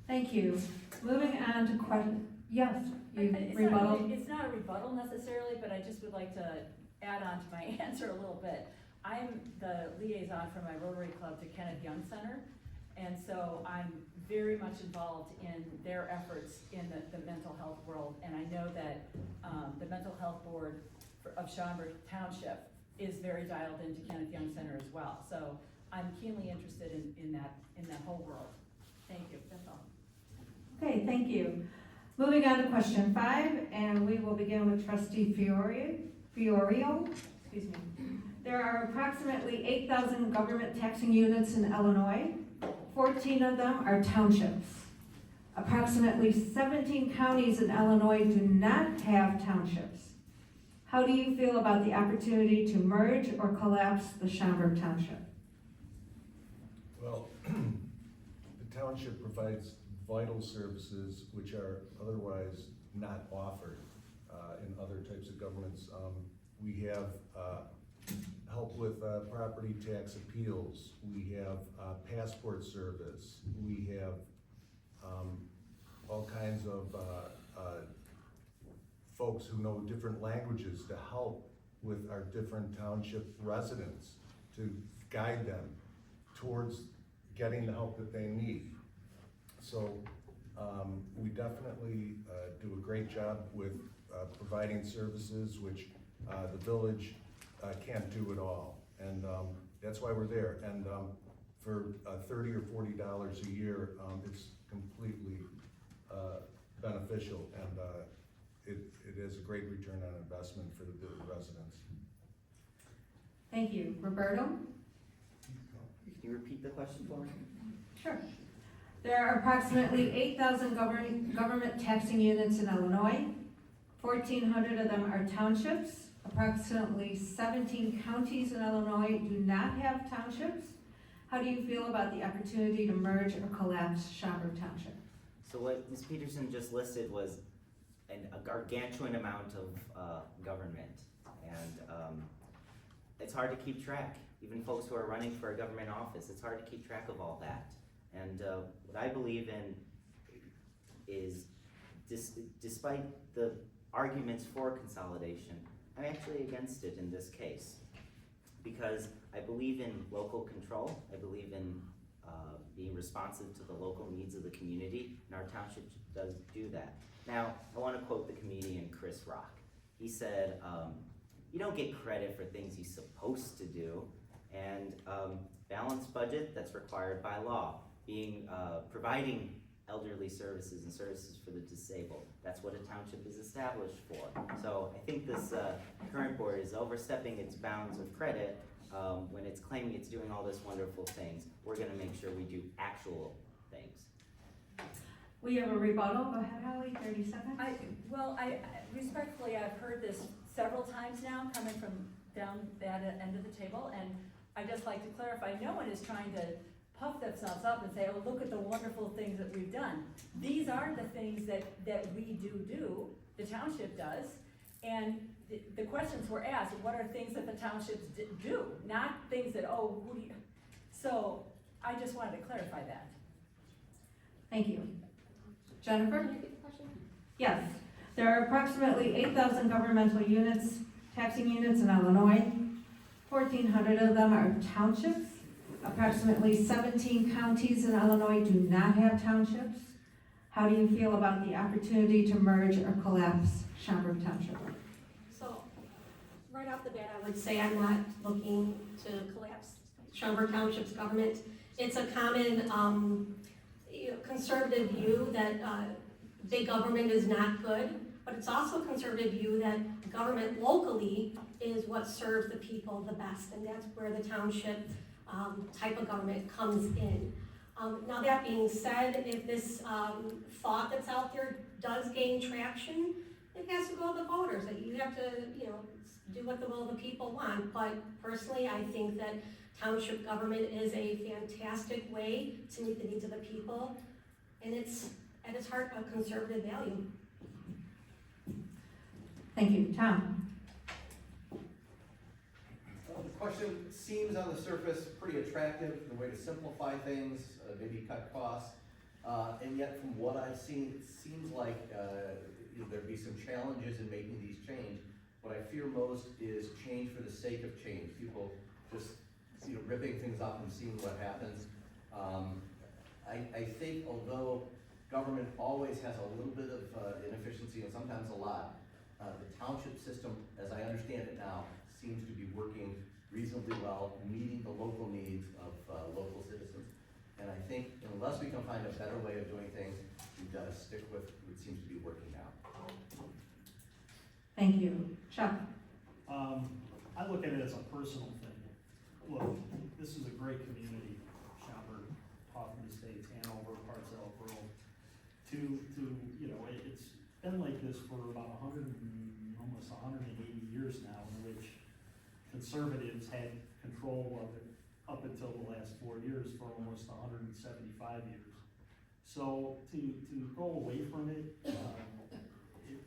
Thank you. Moving on to question, yes, you rebuttal? It's not a rebuttal necessarily, but I just would like to add on to my answer a little bit. I'm the liaison for my Rotary Club to Kenneth Young Center, and so I'm very much involved in their efforts in the mental health world, and I know that the Mental Health Board of Schaumburg Township is very dialed into Kenneth Young Center as well, so I'm keenly interested in that whole world. Thank you, that's all. Okay, thank you. Moving on to question 5, and we will begin with Trustee Fiorio. Excuse me. There are approximately 8,000 government taxing units in Illinois. 14 of them are townships. Approximately 17 counties in Illinois do not have townships. How do you feel about the opportunity to merge or collapse the Schaumburg Township? Well, the township provides vital services which are otherwise not offered in other types of governments. We have help with property tax appeals. We have passport service. We have all kinds of folks who know different languages to help with our different township residents, to guide them towards getting the help that they need. So we definitely do a great job with providing services which the village can't do it all. And that's why we're there. And for $30 or $40 a year, it's completely beneficial, and it is a great return on investment for the residents. Thank you. Roberto? Can you repeat the question for me? Sure. There are approximately 8,000 government taxing units in Illinois. 1,400 of them are townships. Approximately 17 counties in Illinois do not have townships. How do you feel about the opportunity to merge or collapse Schaumburg Township? So what Ms. Peterson just listed was a gargantuan amount of government, and it's hard to keep track. Even folks who are running for a government office, it's hard to keep track of all that. And what I believe in is, despite the arguments for consolidation, I'm actually against it in this case. Because I believe in local control, I believe in being responsive to the local needs of the community, and our township does do that. Now, I want to quote the comedian Chris Rock. He said, you don't get credit for things you're supposed to do, and balanced budget that's required by law, providing elderly services and services for the disabled. That's what a township is established for. So I think this current board is overstepping its bounds of credit when it's claiming it's doing all this wonderful things. We're gonna make sure we do actual things. We have a rebuttal. Go ahead, Holly, 30 seconds. I respectfully, I've heard this several times now, coming from down that end of the table, and I'd just like to clarify, no one is trying to puff themselves up and say, oh, look at the wonderful things that we've done. These are the things that we do, the township does, and the questions were asked, what are things that the townships do? Not things that, oh, who do you, so I just wanted to clarify that. Thank you. Jennifer? Can you repeat the question? Yes. There are approximately 8,000 governmental units, taxing units in Illinois. 1,400 of them are townships. Approximately 17 counties in Illinois do not have townships. How do you feel about the opportunity to merge or collapse Schaumburg Township? So, right off the bat, I would say I'm not looking to collapse Schaumburg Township's government. It's a common conservative view that big government is not good, but it's also a conservative view that government locally is what serves the people the best, and that's where the township type of government comes in. Now that being said, if this thought that's out there does gain traction, it has to go to the voters. That you have to, do what the will of the people want. But personally, I think that township government is a fantastic way to meet the needs of the people, and it's at its heart a conservative value. Thank you. Tom? The question seems on the surface pretty attractive, the way to simplify things, maybe cut costs, and yet from what I've seen, it seems like there'd be some challenges in making these change. What I fear most is change for the sake of change. People just ripping things up and seeing what happens. I think although government always has a little bit of inefficiency and sometimes a lot, the township system, as I understand it now, seems to be working reasonably well, meeting the local needs of local citizens. And I think unless we can find a better way of doing things, we've got to stick with what seems to be working now. Thank you. Chuck? I look at it as a personal thing. Look, this is a great community, Schaumburg, Hoffman Estates, Hanover, Parcel Grove. It's been like this for about almost 180 years now, in which conservatives had control of it up until the last 4 years for almost 175 years. So to go away from it,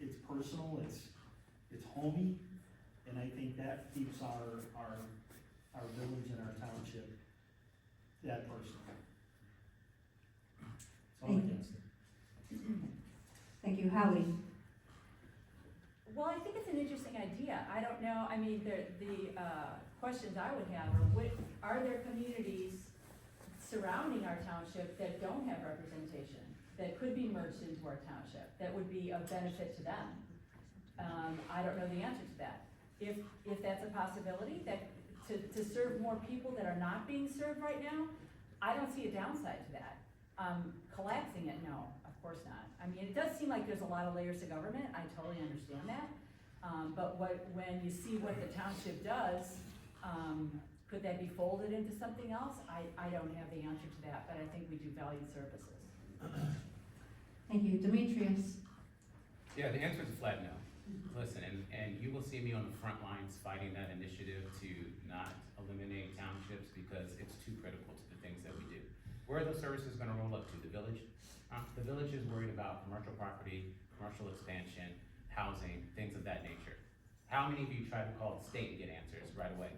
it's personal, it's homey, and I think that keeps our village and our township that personal. So I'm against it. Thank you. Holly? Well, I think it's an interesting idea. I don't know, I mean, the questions I would have are there communities surrounding our township that don't have representation, that could be merged into our township, that would be of benefit to them? I don't know the answer to that. If that's a possibility, that to serve more people that are not being served right now, I don't see a downside to that. Collapsing it, no, of course not. I mean, it does seem like there's a lot of layers to government, I totally understand that. But when you see what the township does, Could that be folded into something else? I don't have the answer to that, but I think we do valued services. Thank you. Demetrius? Yeah, the answer is a flat no. Listen, and you will see me on the front lines fighting that initiative to not eliminate townships because it's too critical to the things that we do. Where are those services gonna roll up to? The village? The village is worried about commercial property, commercial expansion, housing, things of that nature. How many of you try to call the state and get answers right away?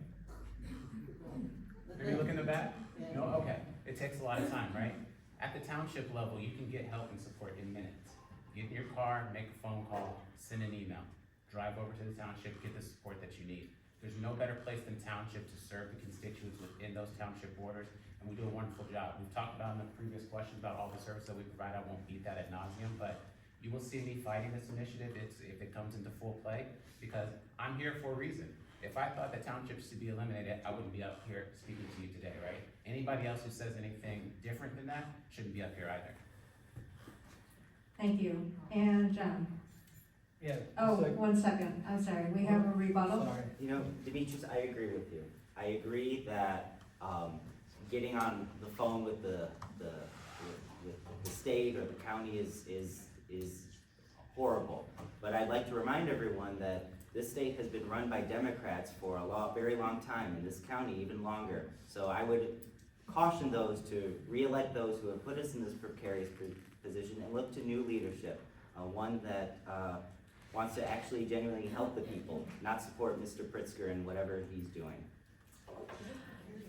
Maybe look in the back? No? Okay. It takes a lot of time, right? At the township level, you can get help and support in minutes. Get in your car, make a phone call, send an email, drive over to the township, get the support that you need. There's no better place than township to serve the constituents within those township borders, and we do a wonderful job. We've talked about in the previous questions about all the service that we provide. I won't beat that ad nauseum, but you will see me fighting this initiative if it comes into full play, because I'm here for a reason. If I thought the townships should be eliminated, I wouldn't be up here speaking to you today, right? Anybody else who says anything different than that shouldn't be up here either. Thank you. And John? Yeah. Oh, it's like- 1 second. I'm sorry. We have a rebuttal. Sorry. You know, Demetrius, I agree with you. I agree that getting on the phone with the state or the county is horrible. But I'd like to remind everyone that this state has been run by Democrats for a very long time, and this county even longer. So I would caution those to re-elect those who have put us in this precarious position and look to new leadership, one that wants to actually genuinely help the people, not support Mr. Pritzker and whatever he's doing.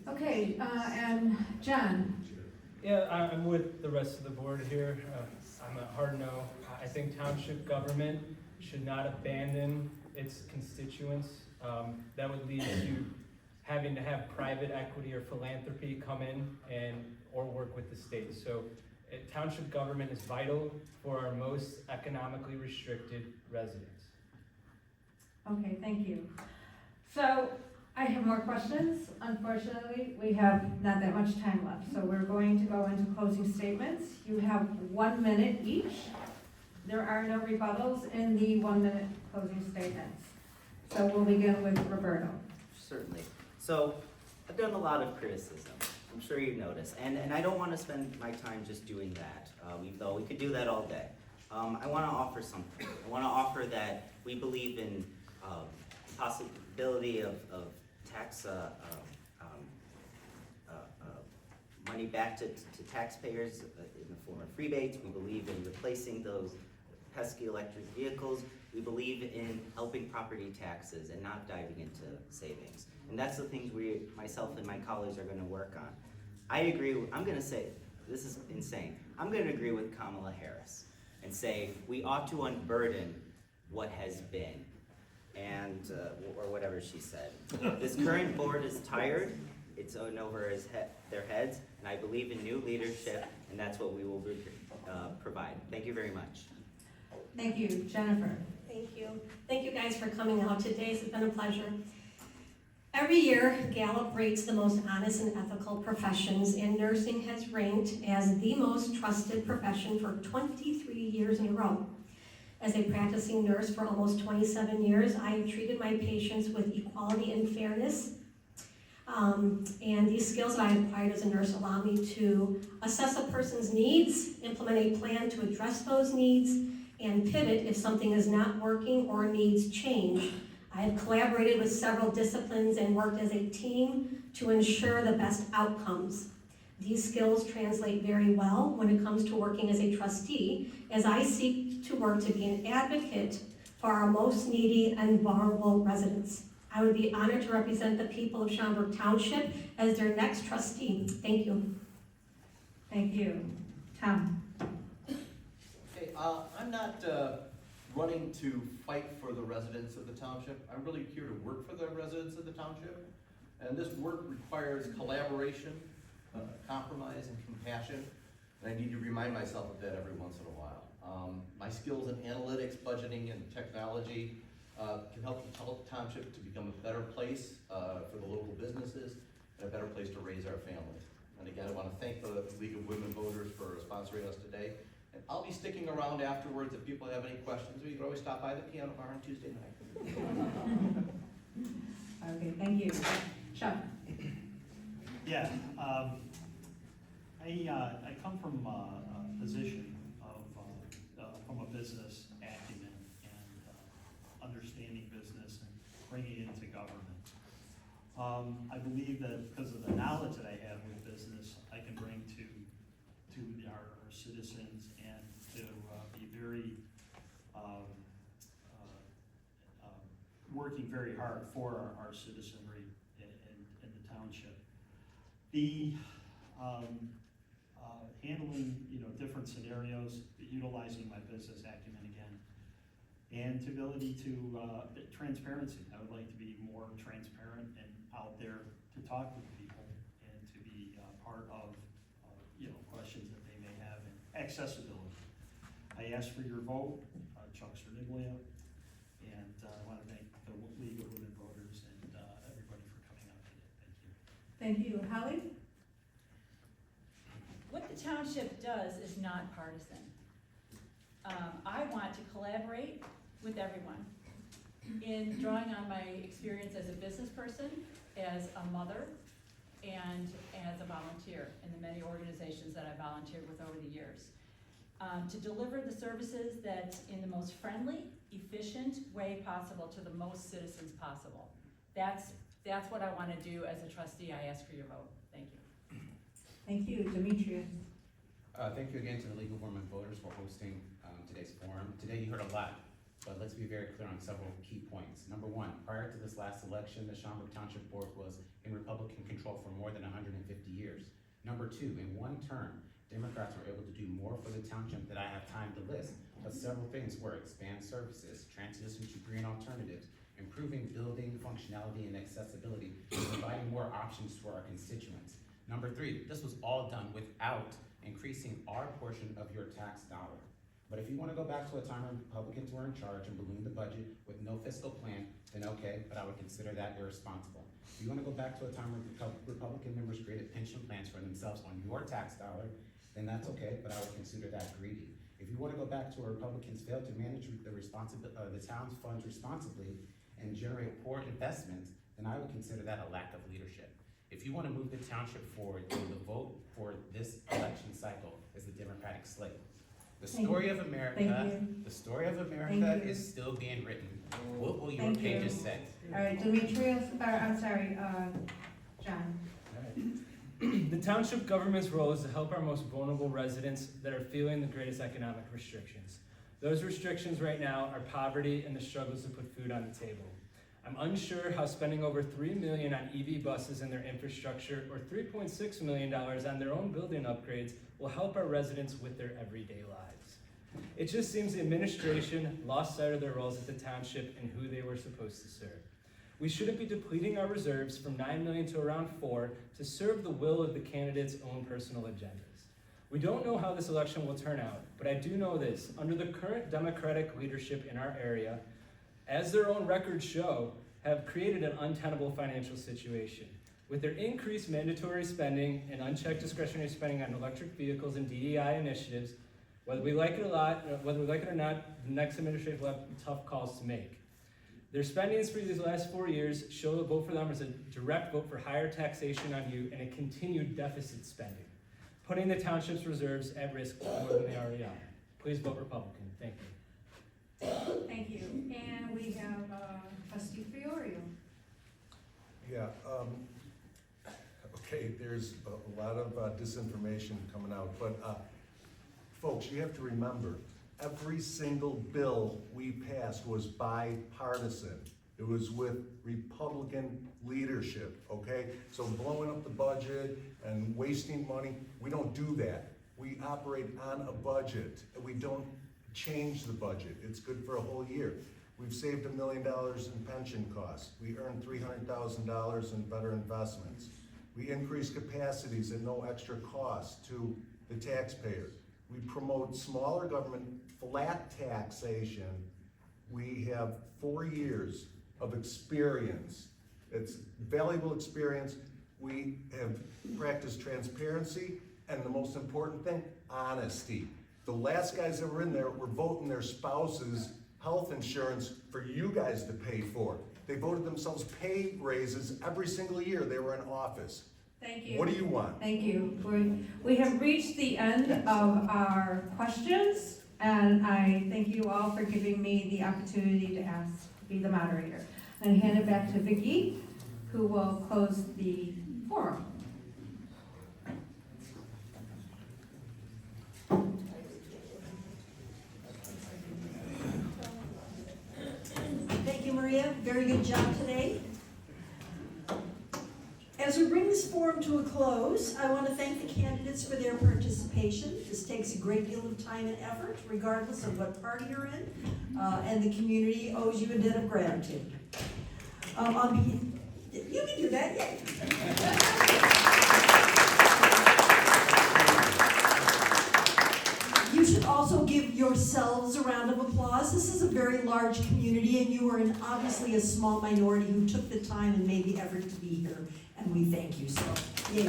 Okay, and John? Yeah, I'm with the rest of the board here. I'm a hard no. I think township government should not abandon its constituents. That would lead to having to have private equity or philanthropy come in or work with the state. So township government is vital for our most economically restricted residents. Okay, thank you. So I have more questions. Unfortunately, we have not that much time left, so we're going to go into closing statements. You have 1 minute each. There are no rebuttals in the 1 minute closing statements. So we'll begin with Roberto. Certainly. So I've done a lot of criticism. I'm sure you've noticed. And I don't want to spend my time just doing that, though we could do that all day. I want to offer something. I want to offer that we believe in possibility of tax money back to taxpayers in the form of rebates. We believe in replacing those pesky electric vehicles. We believe in helping property taxes and not diving into savings. And that's the things myself and my colleagues are going to work on. I agree, I'm going to say, this is insane, I'm going to agree with Kamala Harris and say we ought to unburden what has been, and or whatever she said. This current board is tired, it's in over their heads, and I believe in new leadership, and that's what we will provide. Thank you very much. Thank you. Jennifer? Thank you. Thank you guys for coming out today. It's been a pleasure. Every year, Gallup rates the most honest and ethical professions, and nursing has ranked as the most trusted profession for 23 years in a row. As a practicing nurse for almost 27 years, I have treated my patients with equality and fairness. And these skills that I acquired as a nurse allow me to assess a person's needs, implement a plan to address those needs, and pivot if something is not working or needs change. I have collaborated with several disciplines and worked as a team to ensure the best outcomes. These skills translate very well when it comes to working as a trustee, as I seek to work to be an advocate for our most needy and vulnerable residents. I would be honored to represent the people of Schaumburg Township as their next trustee. Thank you. Thank you. Tom? Okay, I'm not running to fight for the residents of the township. I'm really here to work for the residents of the township. And this work requires collaboration, compromise, and compassion. And I need to remind myself of that every once in a while. My skills in analytics, budgeting, and technology can help the township to become a better place for the local businesses and a better place to raise our families. And again, I want to thank the League of Women Voters for sponsoring us today. And I'll be sticking around afterwards if people have any questions. You can always stop by the piano bar on Tuesday night. Okay, thank you. Chuck? Yeah, I come from a position of, from a business acumen and understanding business and bringing it into government. I believe that because of the knowledge that I have with business, I can bring to our citizens and to be very, working very hard for our citizenry in the township. The handling, different scenarios, utilizing my business acumen again, and to ability to transparency. I would like to be more transparent and out there to talk with people and to be part of questions that they may have, and accessibility. I ask for your vote, Chuck Cerniglia, and I want to thank the League of Women Voters and everybody for coming out today. Thank you. Thank you. Holly? What the township does is not partisan. I want to collaborate with everyone in drawing on my experience as a business person, as a mother, and as a volunteer in the many organizations that I volunteered with over the years. To deliver the services that in the most friendly, efficient way possible to the most citizens possible. That's what I want to do as a trustee. I ask for your vote. Thank you. Thank you. Demetrius? Thank you again to the League of Women Voters for hosting today's forum. Today you heard a lot, but let's be very clear on several key points. Number one, prior to this last election, the Schaumburg Township Board was in Republican control for more than 150 years. Number two, in one term, Democrats were able to do more for the township than I have time to list, but several things were expand services, transition to green alternatives, improving building functionality and accessibility, and providing more options for our constituents. Number three, this was all done without increasing our portion of your tax dollar. But if you want to go back to a time when Republicans were in charge and ballooned the budget with no fiscal plan, then okay, but I would consider that irresponsible. If you want to go back to a time when Republican members created pension plans for themselves on your tax dollar, then that's okay, but I would consider that greedy. If you want to go back to where Republicans failed to manage the town's funds responsibly and generate poor investments, then I would consider that a lack of leadership. If you want to move the township forward, then the vote for this election cycle is the Democratic slate. The story of America, the story of America is still being written. What will your pages say? All right, Demetrius, John. The township government's role is to help our most vulnerable residents that are feeling the greatest economic restrictions. Those restrictions right now are poverty and the struggles to put food on the table. I'm unsure how spending over $3 million on EV buses and their infrastructure, or $3.6 million on their own building upgrades, will help our residents with their everyday lives. It just seems the administration lost sight of their roles at the township and who they were supposed to serve. We shouldn't be depleting our reserves from $9 million to around $4 million to serve the will of the candidates' own personal agendas. We don't know how this election will turn out, but I do know this: under the current Democratic leadership in our area, as their own records show, have created an untenable financial situation. With their increased mandatory spending and unchecked discretionary spending on electric vehicles and DEI initiatives, whether we like it or not, the next administration will have tough calls to make. Their spendings for these last 4 years show a vote for them as a direct vote for higher taxation on you and a continued deficit spending, putting the township's reserves at risk more than they already are. Please vote Republican. Thank you. Thank you. And we have Trustee Fiorio. Yeah, okay, there's a lot of disinformation coming out, but folks, you have to remember, every single bill we passed was bipartisan. It was with Republican leadership, okay? So blowing up the budget and wasting money, we don't do that. We operate on a budget, and we don't change the budget. It's good for a whole year. We've saved $1 million in pension costs. We earned $300,000 in better investments. We increase capacities at no extra cost to the taxpayer. We promote smaller government, flat taxation. We have 4 years of experience. It's valuable experience. We have practiced transparency, and the most important thing, honesty. The last guys that were in there were voting their spouses health insurance for you guys to pay for. They voted themselves pay raises every single year they were in office. Thank you. What do you want? Thank you. We have reached the end of our questions, and I thank you all for giving me the opportunity to be the moderator. And hand it back to Vicki, who will close the forum. Thank you, Maria. Very good job today. As we bring this forum to a close, I want to thank the candidates for their participation. This takes a great deal of time and effort, regardless of what party you're in, and the community owes you a debt of gratitude. You can do that, yay. You should also give yourselves a round of applause. This is a very large community, and you are obviously a small minority who took the time and made the effort to be here, and we thank you. So, yay.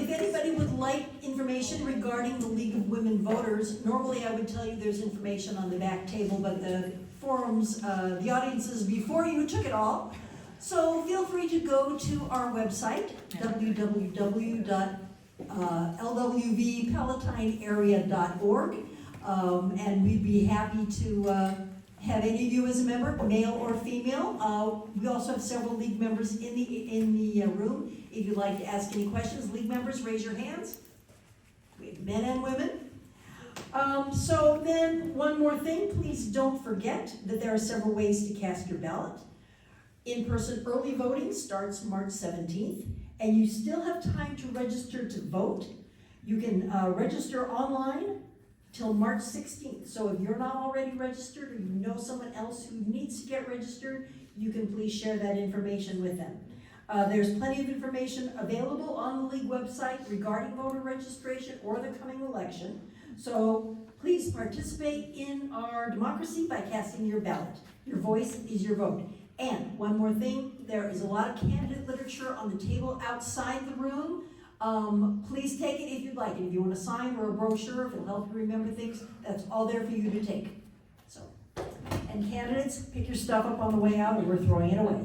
If anybody would like information regarding the League of Women Voters, normally I would tell you there's information on the back table, but the forums, the audiences before you took it all. So feel free to go to our website, www.lwvpalatinearea.org, and we'd be happy to have any of you as a member, male or female. We also have several league members in the room. If you'd like to ask any questions, league members, raise your hands. We have men and women. So then, one more thing, please don't forget that there are several ways to cast your ballot. In-person early voting starts March 17th, and you still have time to register to vote. You can register online till March 16th. So if you're not already registered, or you know someone else who needs to get registered, you can please share that information with them. There's plenty of information available on the league website regarding voter registration or the coming election. So please participate in our democracy by casting your ballot. Your voice is your vote. And one more thing, there is a lot of candidate literature on the table outside the room. Please take it if you'd like it. If you want a sign or a brochure, if it'll help you remember things, that's all there for you to take. So, and candidates, pick your stuff up on the way out, or we're throwing it away.